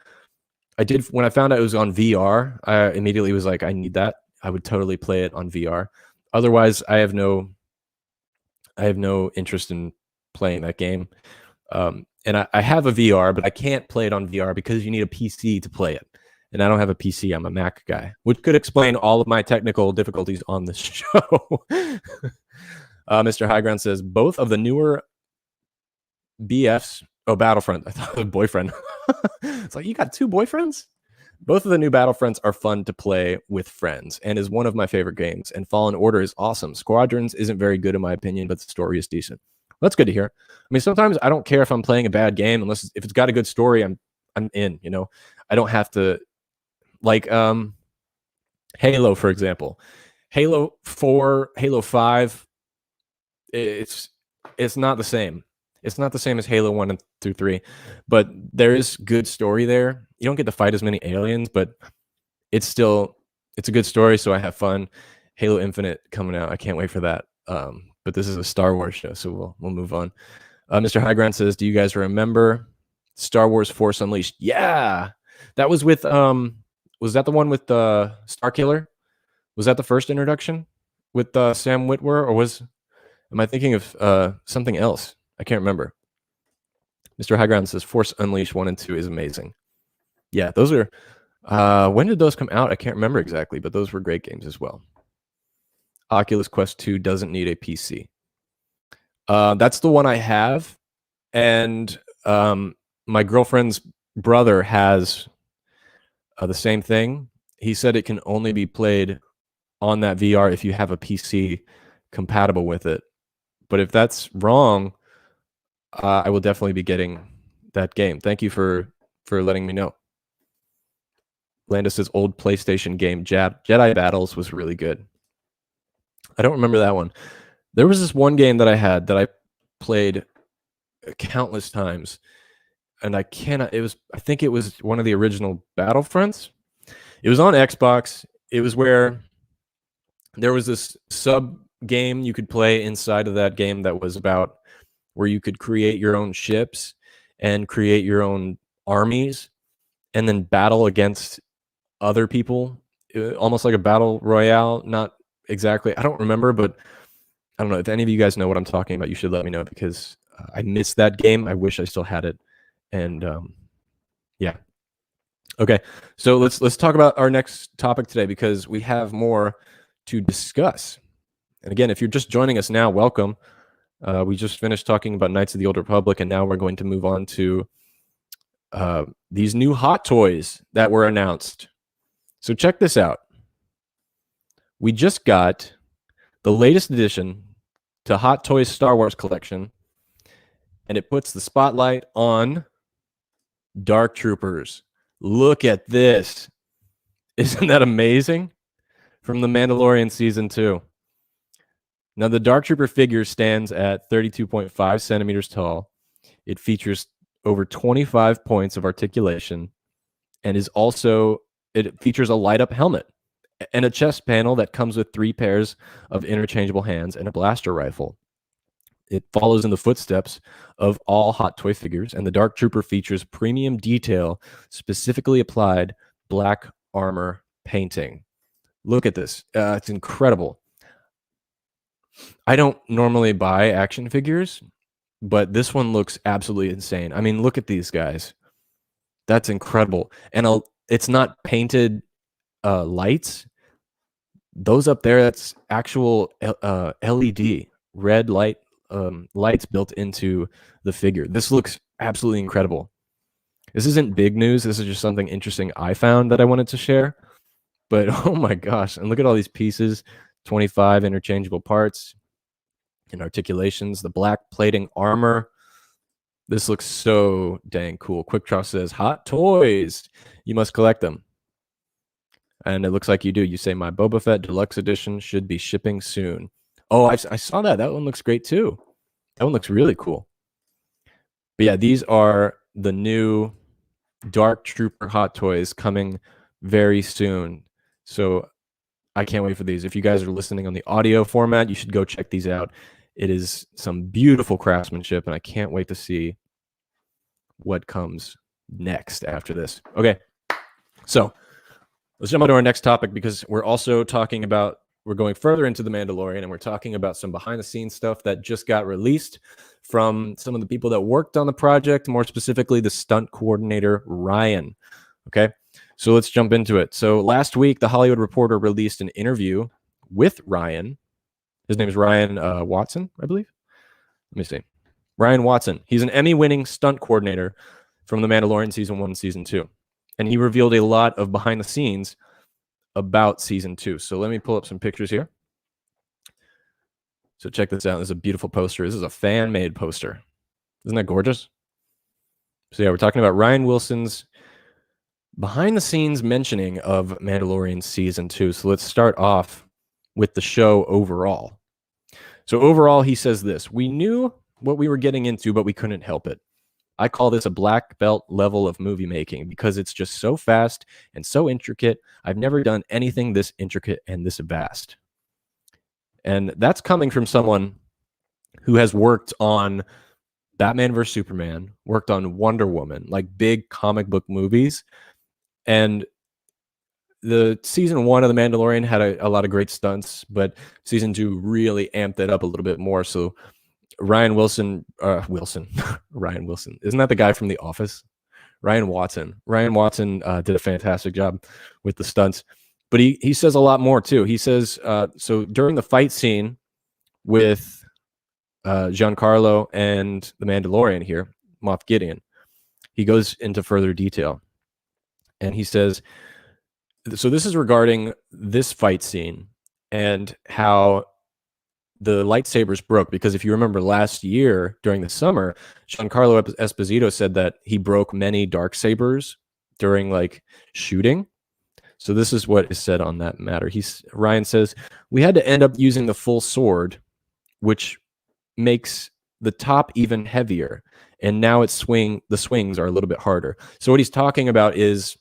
I did when I found out it was on VR. I immediately was like, I need that. I would totally play it on VR. Otherwise, I have no interest in playing that game. And I have a VR, but I can't play it on VR because you need a PC to play it. And I don't have a PC. I'm a Mac guy, which could explain all of my technical difficulties on this show. Mr. Highground says, both of the newer BFs. Oh, Battlefront. I thought it was boyfriend. It's like, you got 2 boyfriends? Both of the new Battlefronts are fun to play with friends and is one of my favorite games. And Fallen Order is awesome. Squadrons isn't very good in my opinion, but the story is decent. That's good to hear. I mean, sometimes I don't care if I'm playing a bad game unless if it's got a good story, I'm in, you know. I don't have to, like Halo, for example. Halo 4, Halo 5, it's not the same. It's not the same as Halo 1 through 3, but there is good story there. You don't get to fight as many aliens, but it's a good story, so I have fun. Halo Infinite coming out. I can't wait for that. But this is a Star Wars show, so we'll move on. Mr. Highground says, do you guys remember Star Wars Force Unleashed? Yeah, that was with was that the one with Star Killer? Was that the first introduction with Sam Witwer, or am I thinking of something else? I can't remember. Mr. Highground says Force Unleashed 1 and 2 is amazing. Yeah, those are when did those come out? I can't remember exactly, but those were great games as well. Oculus Quest 2 doesn't need a PC. That's the one I have, and my girlfriend's brother has the same thing. He said it can only be played on that VR if you have a PC compatible with it. But if that's wrong, I will definitely be getting that game. Thank you for letting me know. Landis' old PlayStation game, Jedi Battles, was really good. I don't remember that one. There was this one game that I had that I played countless times, and I think it was one of the original Battlefronts. It was on Xbox. It was where there was this sub game you could play inside of that game that was about where you could create your own ships and create your own armies and then battle against other people, almost like a battle royale. Not exactly, I don't remember, but I don't know if any of you guys know what I'm talking about. You should let me know, because I missed that game. I wish I still had it. And yeah. Okay, so let's talk about our next topic today, because we have more to discuss. And again, if you're just joining us now, welcome. We just finished talking about Knights of the Old Republic, and now we're going to move on to these new hot toys that were announced. So check this out. We just got the latest addition to Hot Toys Star Wars collection, and it puts the spotlight on Dark Troopers. Look at this. Isn't that amazing? From The Mandalorian Season 2. Now, the Dark Trooper figure stands at 32.5 centimeters tall. It features over 25 points of articulation, and it features a light-up helmet and a chest panel that comes with 3 pairs of interchangeable hands and a blaster rifle. It follows in the footsteps of all Hot Toy figures, and the Dark Trooper features premium detail, specifically applied black armor painting. Look at this. It's incredible. I don't normally buy action figures, but this one looks absolutely insane. I mean, look at these guys. That's incredible. And it's not painted lights. Those up there, that's actual LED red lights built into the figure. This looks absolutely incredible. This isn't big news. This is just something interesting I found that I wanted to share. But oh my gosh, and look at all these pieces, 25 interchangeable parts and articulations, the black plating armor. This looks so dang cool. Quickdraw says, Hot Toys, you must collect them. And it looks like you do. You say, my Boba Fett Deluxe Edition should be shipping soon. Oh, I saw that. That one looks great too. That one looks really cool. But yeah, these are the new Dark Trooper Hot Toys coming very soon. So I can't wait for these. If you guys are listening on the audio format, you should go check these out. It is some beautiful craftsmanship, and I can't wait to see what comes next after this. Okay, so let's jump on to our next topic, because we're also talking about, we're going further into The Mandalorian, and we're talking about some behind-the-scenes stuff that just got released from some of the people that worked on the project, more specifically the stunt coordinator, Ryan. Okay, so let's jump into it. So last week, The Hollywood Reporter released an interview with Ryan. His name is Ryan Watson, I believe. Let me see. Ryan Watson. He's an Emmy-winning stunt coordinator from The Mandalorian Season 1 and Season 2. And he revealed a lot of behind the scenes about Season 2. So let me pull up some pictures here. So check this out. This is a beautiful poster. This is a fan-made poster. Isn't that gorgeous? So yeah, we're talking about Ryan Wilson's behind the scenes mentioning of Mandalorian Season 2. So let's start off with the show overall. So overall, he says this: we knew what we were getting into, but we couldn't help it. I call this a black belt level of movie making because it's just so fast and so intricate. I've never done anything this intricate and this vast. And that's coming from someone who has worked on Batman vs Superman, worked on Wonder Woman, like big comic book movies. And the season 1 of The Mandalorian had a lot of great stunts, but season 2 really amped it up a little bit more. So Ryan Wilson, Ryan Wilson, isn't that the guy from The Office? Ryan Watson did a fantastic job with the stunts, but he says a lot more too. He says, so during the fight scene with Giancarlo and the Mandalorian here, Moff Gideon, he goes into further detail, and he says, so this is regarding this fight scene and how the lightsabers broke, because if you remember last year during the summer, Giancarlo Esposito said that he broke many dark sabers during like shooting. So this is what is said on that matter. Ryan says, we had to end up using the full sword, which makes the top even heavier, and now the swings are a little bit harder. So what he's talking about is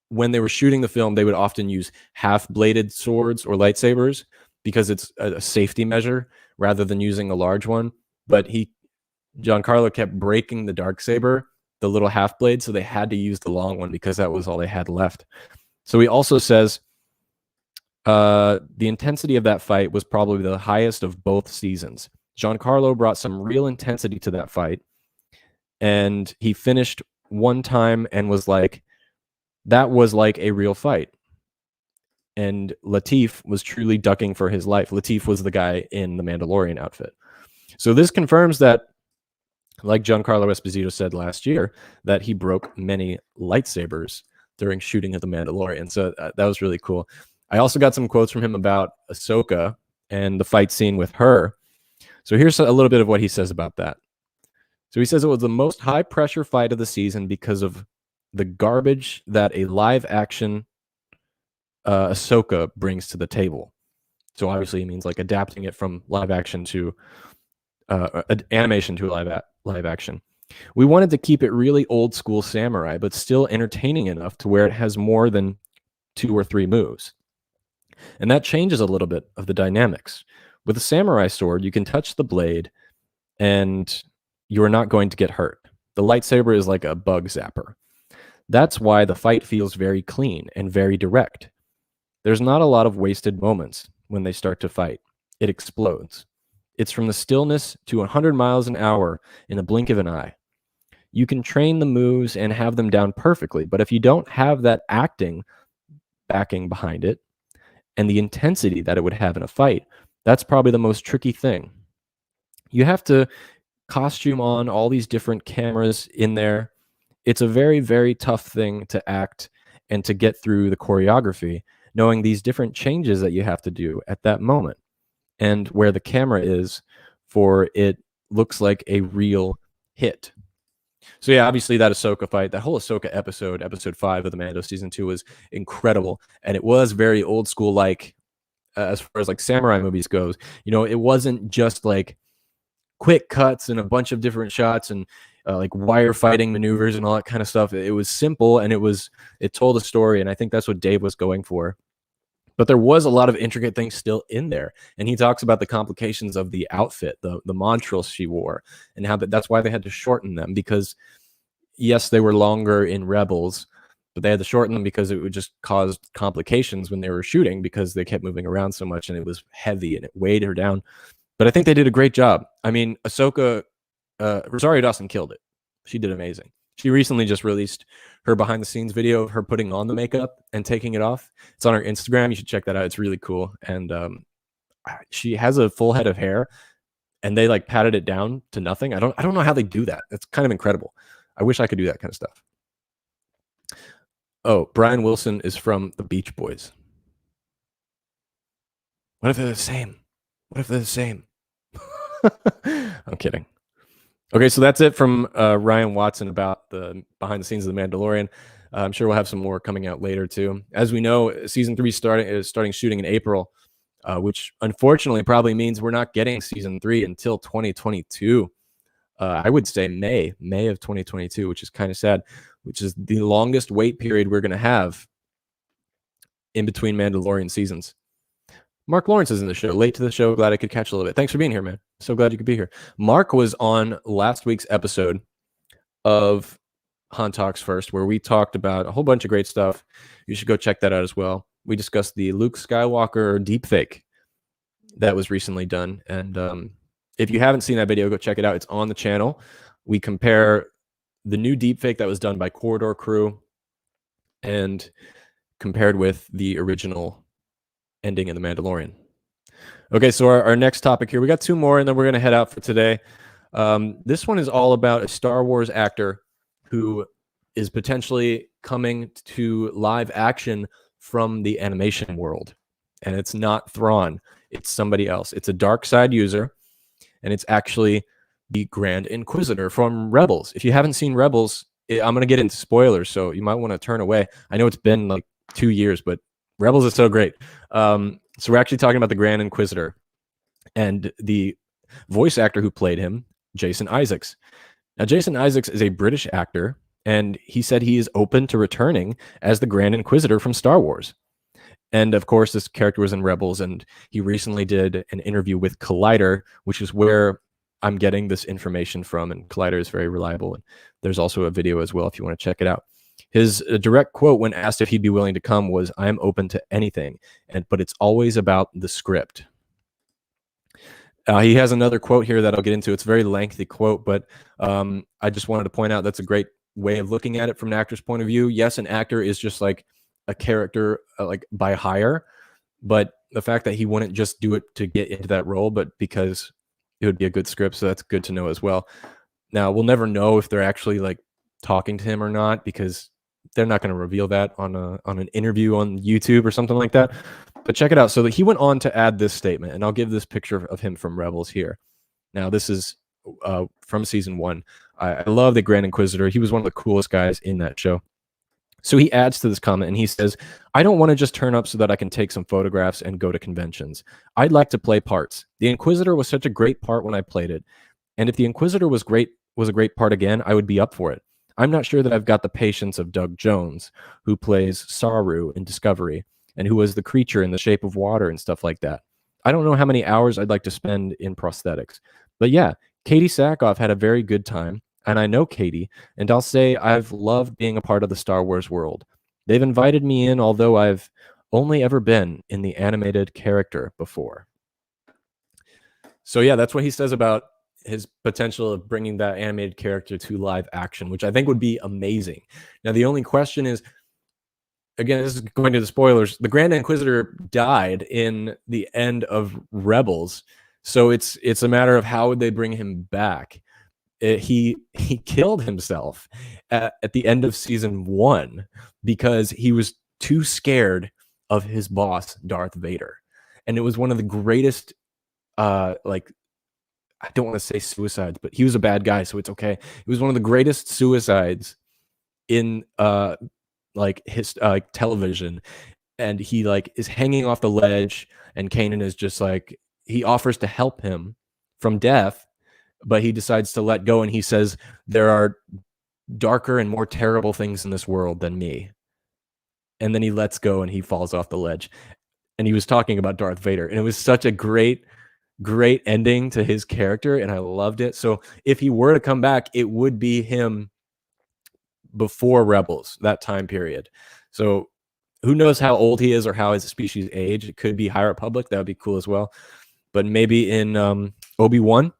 when they were shooting the film, they would often use half-bladed swords or lightsabers because it's a safety measure rather than using a large one. But Giancarlo kept breaking the darksaber, the little half blade, so they had to use the long one because that was all they had left. So he also says the intensity of that fight was probably the highest of both seasons. Giancarlo brought some real intensity to that fight, and he finished one time and was like, that was like a real fight. And Lateef was truly ducking for his life. Lateef was the guy in the Mandalorian outfit. So this confirms that, like Giancarlo Esposito said last year, that he broke many lightsabers during shooting of the Mandalorian. So that was really cool. I also got some quotes from him about Ahsoka and the fight scene with her. So here's a little bit of what he says about that. So he says it was the most high-pressure fight of the season because of the garbage that a live-action Ahsoka brings to the table. So obviously he means like adapting it from live action to animation to live action. We wanted to keep it really old school samurai, but still entertaining enough to where it has more than 2 or 3 moves. And that changes a little bit of the dynamics. With a samurai sword, you can touch the blade and you're not going to get hurt. The lightsaber is like a bug zapper. That's why the fight feels very clean and very direct. There's not a lot of wasted moments when they start to fight. It explodes. It's from the stillness to 100 miles an hour in a blink of an eye. You can train the moves and have them down perfectly, but if you don't have that acting backing behind it and the intensity that it would have in a fight, that's probably the most tricky thing. You have to costume on all these different cameras in there. It's a very, very tough thing to act and to get through the choreography, knowing these different changes that you have to do at that moment and where the camera is for it looks like a real hit. So yeah, obviously that Ahsoka fight, that whole Ahsoka episode 5 of the Mando season 2 was incredible. And it was very old school, like as far as like samurai movies goes. You know, it wasn't just like quick cuts and a bunch of different shots and like wire fighting maneuvers and all that kind of stuff. It was simple and it told a story. And I think that's what Dave was going for. But there was a lot of intricate things still in there. And he talks about the complications of the outfit, the montrals she wore, and how that's why they had to shorten them, because yes, they were longer in Rebels, but they had to shorten them because it would just cause complications when they were shooting because they kept moving around so much and it was heavy and it weighed her down. But I think they did a great job. I mean, Ahsoka, Rosario Dawson killed it. She did amazing. She recently just released her behind the scenes video of her putting on the makeup and taking it off. It's on her Instagram. You should check that out. It's really cool. And she has a full head of hair and they like patted it down to nothing. I don't know how they do that. It's kind of incredible. I wish I could do that kind of stuff. Oh, Brian Wilson is from the Beach Boys. What if they're the same? What if they're the same? I'm kidding. Okay, so that's it from Ryan Watson about the behind the scenes of The Mandalorian. I'm sure we'll have some more coming out later too. As we know, season 3 is starting shooting in April, which unfortunately probably means we're not getting season 3 until 2022. I would say May of 2022, which is kind of sad, which is the longest wait period we're going to have in between Mandalorian seasons. Mark Lawrence is in the show. Late to the show. Glad I could catch a little bit. Thanks for being here, man. So glad you could be here. Mark was on last week's episode of Han Talks First, where we talked about a whole bunch of great stuff. You should go check that out as well. We discussed the Luke Skywalker deepfake that was recently done. And if you haven't seen that video, go check it out. It's on the channel. We compare the new deepfake that was done by KOTOR crew and compared with the original ending in The Mandalorian. Okay, so our next topic here, we got two more, and then we're going to head out for today. This one is all about a Star Wars actor who is potentially coming to live action from the animation world. And it's not Thrawn, it's somebody else. It's a dark side user, and it's actually the Grand Inquisitor from Rebels. If you haven't seen Rebels, I'm going to get into spoilers, so you might want to turn away. I know it's been like 2 years, but Rebels is so great. So we're actually talking about the Grand Inquisitor and the voice actor who played him, Jason Isaacs. Now, Jason Isaacs is a British actor, and he said he is open to returning as the Grand Inquisitor from Star Wars. And of course, this character was in Rebels, and he recently did an interview with Collider, which is where I'm getting this information from, and Collider is very reliable. And there's also a video as well if you want to check it out. His direct quote when asked if he'd be willing to come was, "I am open to anything, but it's always about the script." He has another quote here that I'll get into. It's a very lengthy quote, but I just wanted to point out that's a great way of looking at it from an actor's point of view. Yes, an actor is just like a character like by hire, but the fact that he wouldn't just do it to get into that role, but because it would be a good script, so that's good to know as well. Now, we'll never know if they're actually like talking to him or not, because they're not going to reveal that on an interview on YouTube or something like that. But check it out. So that he went on to add this statement, and I'll give this picture of him from Rebels here. Now, this is from season 1. I love the Grand Inquisitor. He was one of the coolest guys in that show. So he adds to this comment, and he says, "I don't want to just turn up so that I can take some photographs and go to conventions. I'd like to play parts. The Inquisitor was such a great part when I played it. And if the Inquisitor was a great part again, I would be up for it. I'm not sure that I've got the patience of Doug Jones, who plays Saru in Discovery, and who was the creature in The Shape of Water and stuff like that. I don't know how many hours I'd like to spend in prosthetics. But yeah, Katie Sackhoff had a very good time, and I know Katie, and I'll say I've loved being a part of the Star Wars world. They've invited me in, although I've only ever been in the animated character before." So yeah, that's what he says about his potential of bringing that animated character to live action, which I think would be amazing. Now, the only question is, again, this is going to the spoilers, the Grand Inquisitor died in the end of Rebels, so it's a matter of how would they bring him back. He killed himself at the end of season 1 because he was too scared of his boss, Darth Vader. And it was one of the greatest I don't want to say suicides, but he was a bad guy, so it's okay. It was one of the greatest suicides in television, and he like is hanging off the ledge, and Kanan is just like, he offers to help him from death, but he decides to let go, and he says, "There are darker and more terrible things in this world than me." And then he lets go and he falls off the ledge. And he was talking about Darth Vader, and it was such a great ending to his character, and I loved it. So if he were to come back, it would be him before Rebels, that time period. So who knows how old he is or how his species age. It could be High Republic. That would be cool as well. But maybe in Obi-Wan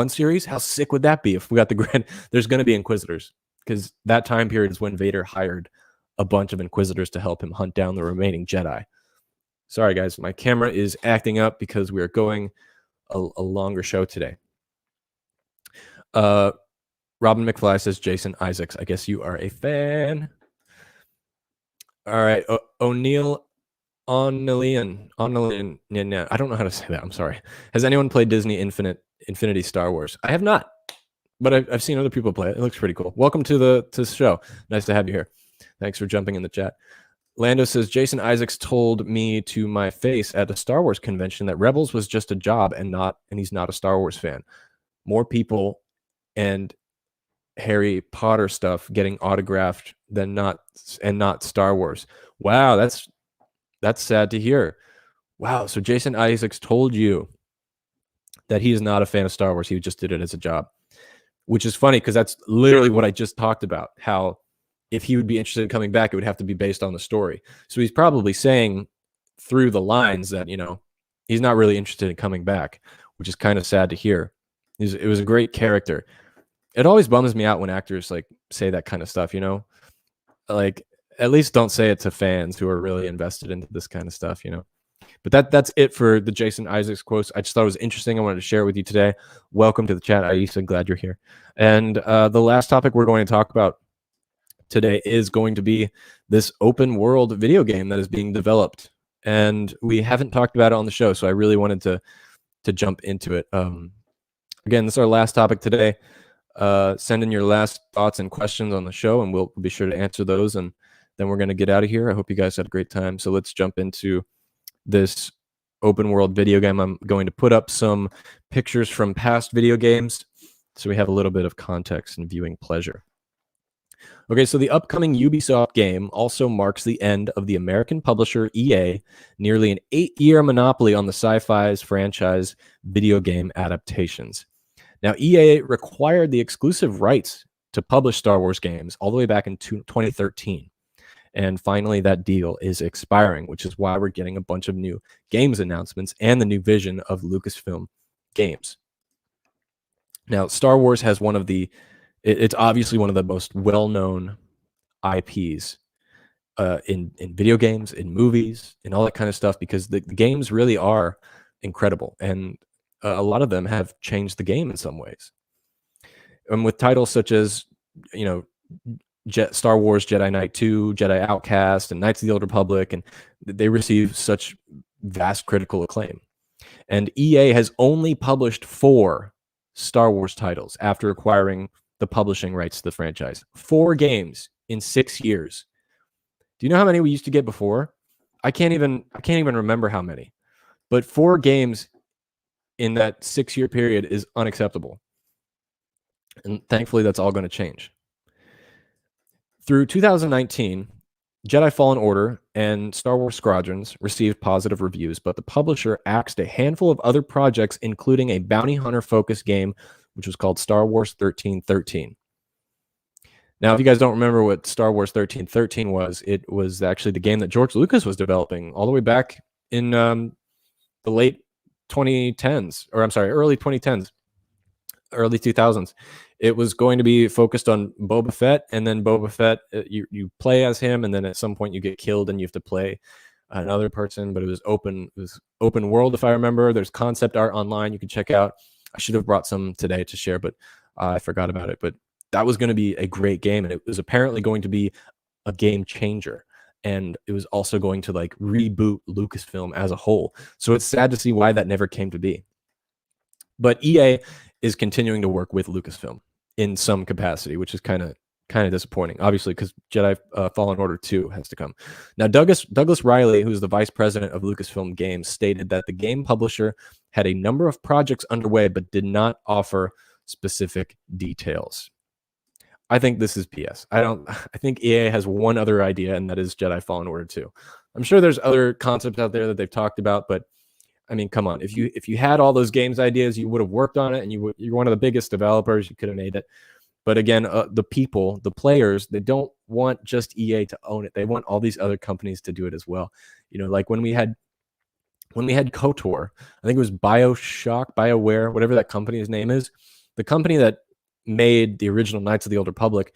series, how sick would that be if we got the Grand? There's going to be Inquisitors, because that time period is when Vader hired a bunch of Inquisitors to help him hunt down the remaining Jedi. Sorry, guys, my camera is acting up because we are going a longer show today. Robin McFly says, "Jason Isaacs, I guess you are a fan." All right, O'Neill O'Neill, I don't know how to say that. I'm sorry. Has anyone played Disney Infinity Star Wars? I have not, but I've seen other people play it. It looks pretty cool. Welcome to the show. Nice to have you here. Thanks for jumping in the chat. Lando says, "Jason Isaacs told me to my face at a Star Wars convention that Rebels was just a job and he's not a Star Wars fan. More people and Harry Potter stuff getting autographed than not Star Wars." Wow, that's sad to hear. Wow. So Jason Isaacs told you that he is not a fan of Star Wars. He just did it as a job, which is funny because that's literally what I just talked about. How if he would be interested in coming back, it would have to be based on the story. So he's probably saying through the lines that, he's not really interested in coming back, which is kind of sad to hear. It was a great character. It always bums me out when actors like say that kind of stuff, like at least don't say it to fans who are really invested into this kind of stuff, But that's it for the Jason Isaacs quotes. I just thought it was interesting. I wanted to share it with you today. Welcome to the chat, Aisa. Glad you're here. And the last topic we're going to talk about today is going to be this open world video game that is being developed. And we haven't talked about it on the show, so I really wanted to jump into it. Again, this is our last topic today. Send in your last thoughts and questions on the show, and we'll be sure to answer those. And then we're going to get out of here. I hope you guys had a great time. So let's jump into this open world video game. I'm going to put up some pictures from past video games so we have a little bit of context and viewing pleasure. Okay, so the upcoming Ubisoft game also marks the end of the American publisher EA, nearly an 8-year monopoly on the sci-fi's franchise video game adaptations. Now, EA required the exclusive rights to publish Star Wars games all the way back in 2013. And finally, that deal is expiring, which is why we're getting a bunch of new games announcements and the new vision of Lucasfilm games. Now, Star Wars has it's obviously one of the most well-known IPs in video games, in movies, and all that kind of stuff, because the games really are incredible. And a lot of them have changed the game in some ways. And with titles such as, Star Wars Jedi Knight 2, Jedi Outcast, and Knights of the Old Republic, and they receive such vast critical acclaim. And EA has only published 4 Star Wars titles after acquiring the publishing rights to the franchise. 4 games in 6 years. Do you know how many we used to get before? I can't even remember how many. But 4 games in that 6-year period is unacceptable. And thankfully, that's all going to change. Through 2019, Jedi Fallen Order and Star Wars Squadrons received positive reviews, but the publisher axed a handful of other projects, including a bounty hunter-focused game, which was called Star Wars 1313. Now, if you guys don't remember what Star Wars 1313 was, it was actually the game that George Lucas was developing all the way back in the late 2010s, or I'm sorry, early 2010s, early 2000s. It was going to be focused on Boba Fett, and then Boba Fett, you play as him, and then at some point you get killed and you have to play another person, but it was open world, if I remember. There's concept art online you can check out. I should have brought some today to share, but I forgot about it. But that was going to be a great game, and it was apparently going to be a game changer. And it was also going to like reboot Lucasfilm as a whole. So it's sad to see why that never came to be. But EA is continuing to work with Lucasfilm in some capacity, which is kind of disappointing, obviously, because Jedi Fallen Order 2 has to come. Now, Douglas Riley, who's the vice president of Lucasfilm Games, stated that the game publisher had a number of projects underway, but did not offer specific details. I think this is BS. I think EA has one other idea, and that is Jedi Fallen Order 2. I'm sure there's other concepts out there that they've talked about, but I mean, come on. If you had all those games ideas, you would have worked on it, and you're one of the biggest developers. You could have made it. But again, the players, they don't want just EA to own it. They want all these other companies to do it as well. Like when we had KOTOR, I think it was BioWare, whatever that company's name is, the company that made the original Knights of the Old Republic.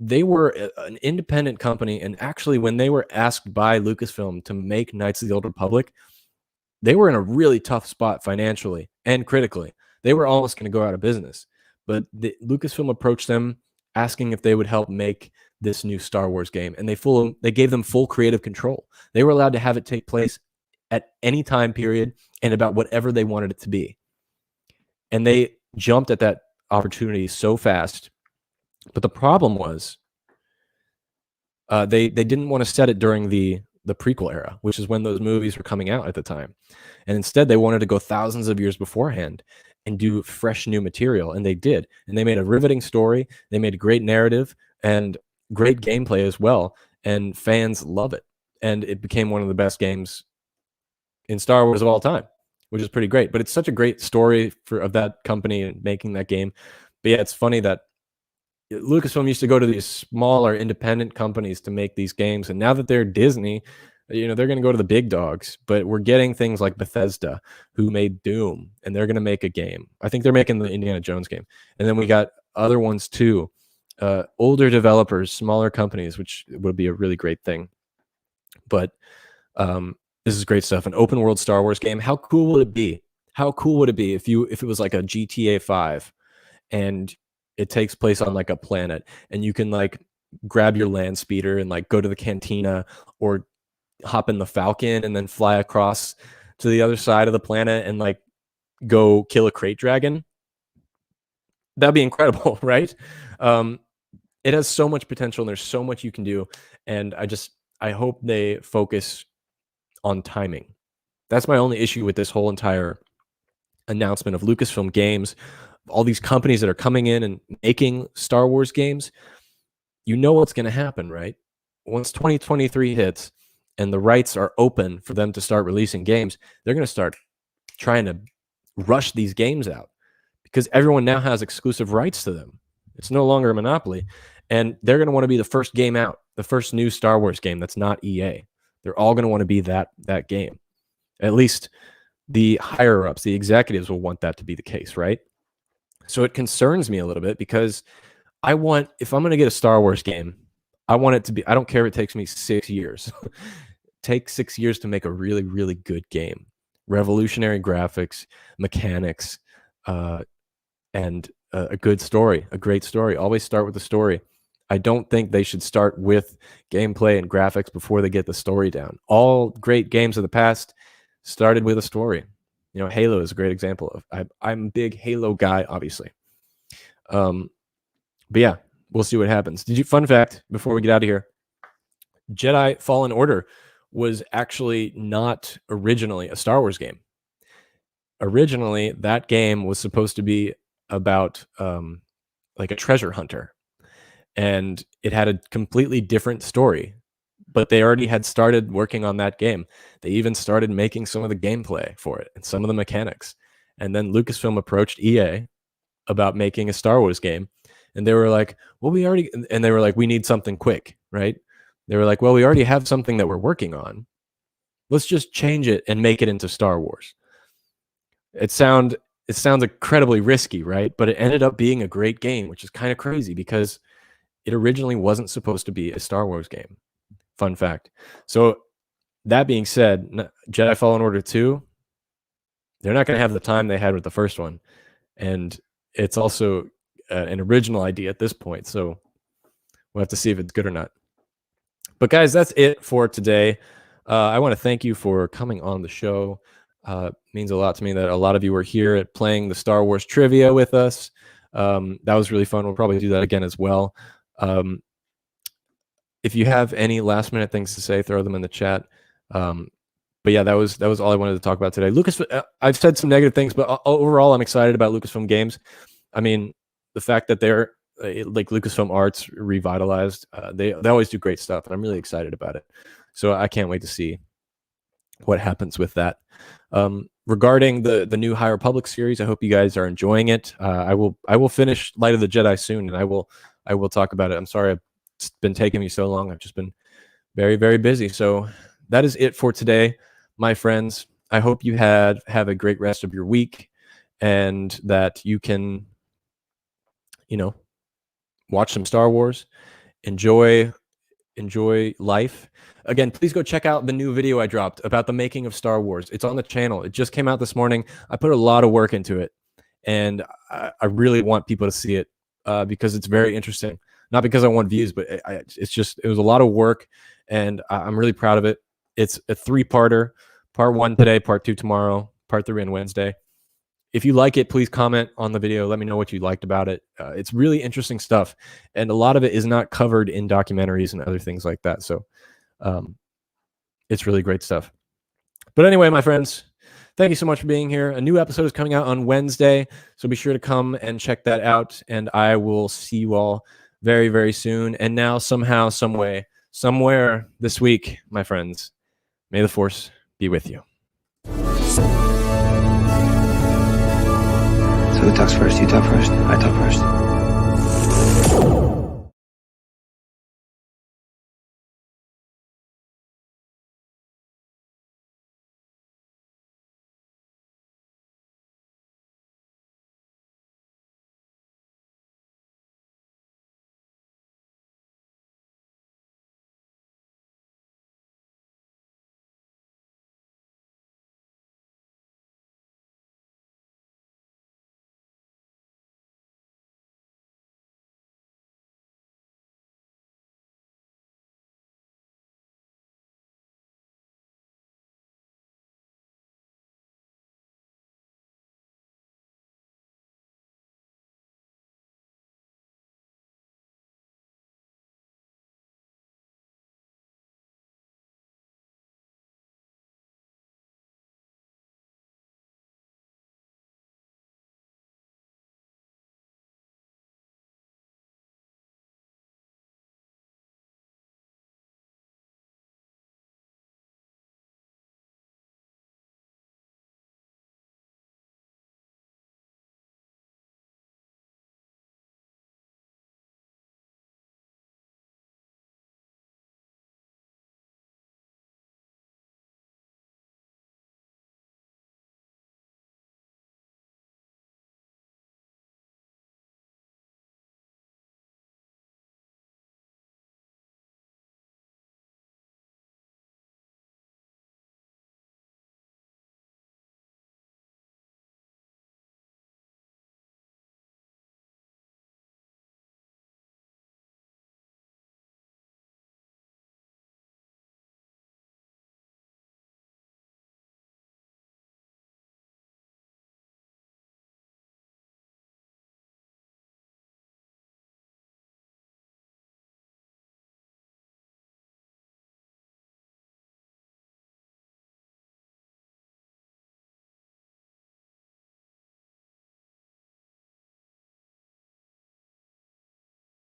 They were an independent company, and actually, when they were asked by Lucasfilm to make Knights of the Old Republic, they were in a really tough spot financially and critically. They were almost going to go out of business. But Lucasfilm approached them asking if they would help make this new Star Wars game. And they gave them full creative control. They were allowed to have it take place at any time period and about whatever they wanted it to be. And they jumped at that opportunity so fast. But the problem was they didn't want to set it during the prequel era, which is when those movies were coming out at the time. And instead, they wanted to go thousands of years beforehand and do fresh new material. And they did. And they made a riveting story. They made a great narrative and great gameplay as well. And fans love it. And it became one of the best games in Star Wars of all time, which is pretty great. But it's such a great story of that company and making that game. But yeah, it's funny that Lucasfilm used to go to these smaller independent companies to make these games, and now that they're Disney, they're going to go to the big dogs. But we're getting things like Bethesda, who made Doom, and they're going to make a game. I think they're making the Indiana Jones game, and then we got other ones too, older developers, smaller companies, which would be a really great thing. But this is great stuff. An open world Star Wars game. How cool would it be? How cool would it be if it was like a GTA 5 and it takes place on like a planet, and you can like grab your land speeder and like go to the cantina, or hop in the Falcon and then fly across to the other side of the planet and like go kill a crate dragon? That'd be incredible, right? It has so much potential, and there's so much you can do. And I hope they focus on timing. That's my only issue with this whole entire announcement of Lucasfilm Games, all these companies that are coming in and making Star Wars games. You know what's going to happen, right? Once 2023 hits and the rights are open for them to start releasing games, they're going to start trying to rush these games out, because everyone now has exclusive rights to them. It's no longer a monopoly, and they're going to want to be the first game out, the first new Star Wars game that's not EA. They're all going to want to be that game. At least the higher ups, the executives, will want that to be the case, right? So it concerns me a little bit, because if I'm going to get a Star Wars game, I want it to be, I don't care if it takes me 6 years. Take 6 years to make a really, really good game. Revolutionary graphics, mechanics, and a good story, a great story. Always start with the story. I don't think they should start with gameplay and graphics before they get the story down. All great games of the past started with a story. Halo is a great example of. I'm a big Halo guy, obviously. But yeah, we'll see what happens. Fun fact before we get out of here: Jedi Fallen Order was actually not originally a Star Wars game. Originally, that game was supposed to be about like a treasure hunter, and it had a completely different story. But they already had started working on that game. They even started making some of the gameplay for it and some of the mechanics. And then Lucasfilm approached EA about making a Star Wars game, and they were like, "Well, we need something quick, right?" They were like, "Well, we already have something that we're working on. Let's just change it and make it into Star Wars." It sounds incredibly risky, right? But it ended up being a great game, which is kind of crazy, because it originally wasn't supposed to be a Star Wars game. Fun fact. So that being said, Jedi Fallen Order 2, they're not going to have the time they had with the first one. And it's also an original idea at this point. So we'll have to see if it's good or not. But guys, that's it for today. I want to thank you for coming on the show. It means a lot to me that a lot of you were here at playing the Star Wars trivia with us. That was really fun. We'll probably do that again as well. If you have any last minute things to say, throw them in the chat. But yeah, that was all I wanted to talk about today. I've said some negative things, but overall, I'm excited about Lucasfilm Games. I mean, the fact that they're like Lucasfilm Arts revitalized, they always do great stuff, and I'm really excited about it. So I can't wait to see what happens with that. Regarding the new High Republic series, I hope you guys are enjoying it. I will finish Light of the Jedi soon, and I will talk about it. I'm sorry it's been taking me so long. I've just been very, very busy. So that is it for today, my friends. I hope you have a great rest of your week, and that you can, watch some Star Wars, enjoy life. Again, please go check out the new video I dropped about the making of Star Wars. It's on the channel. It just came out this morning. I put a lot of work into it, and I really want people to see it because it's very interesting. Not because I want views, but it was a lot of work, and I'm really proud of it. It's a 3-parter. Part 1 today, part 2 tomorrow, part 3 on Wednesday. If you like it, please comment on the video. Let me know what you liked about it. It's really interesting stuff, and a lot of it is not covered in documentaries and other things like that. So it's really great stuff. But anyway, my friends, thank you so much for being here. A new episode is coming out on Wednesday, so be sure to come and check that out, and I will see you all very, very soon. And now, somehow, some way, somewhere this week, my friends, may the Force be with you. So who talks first? You talk first? I talk first.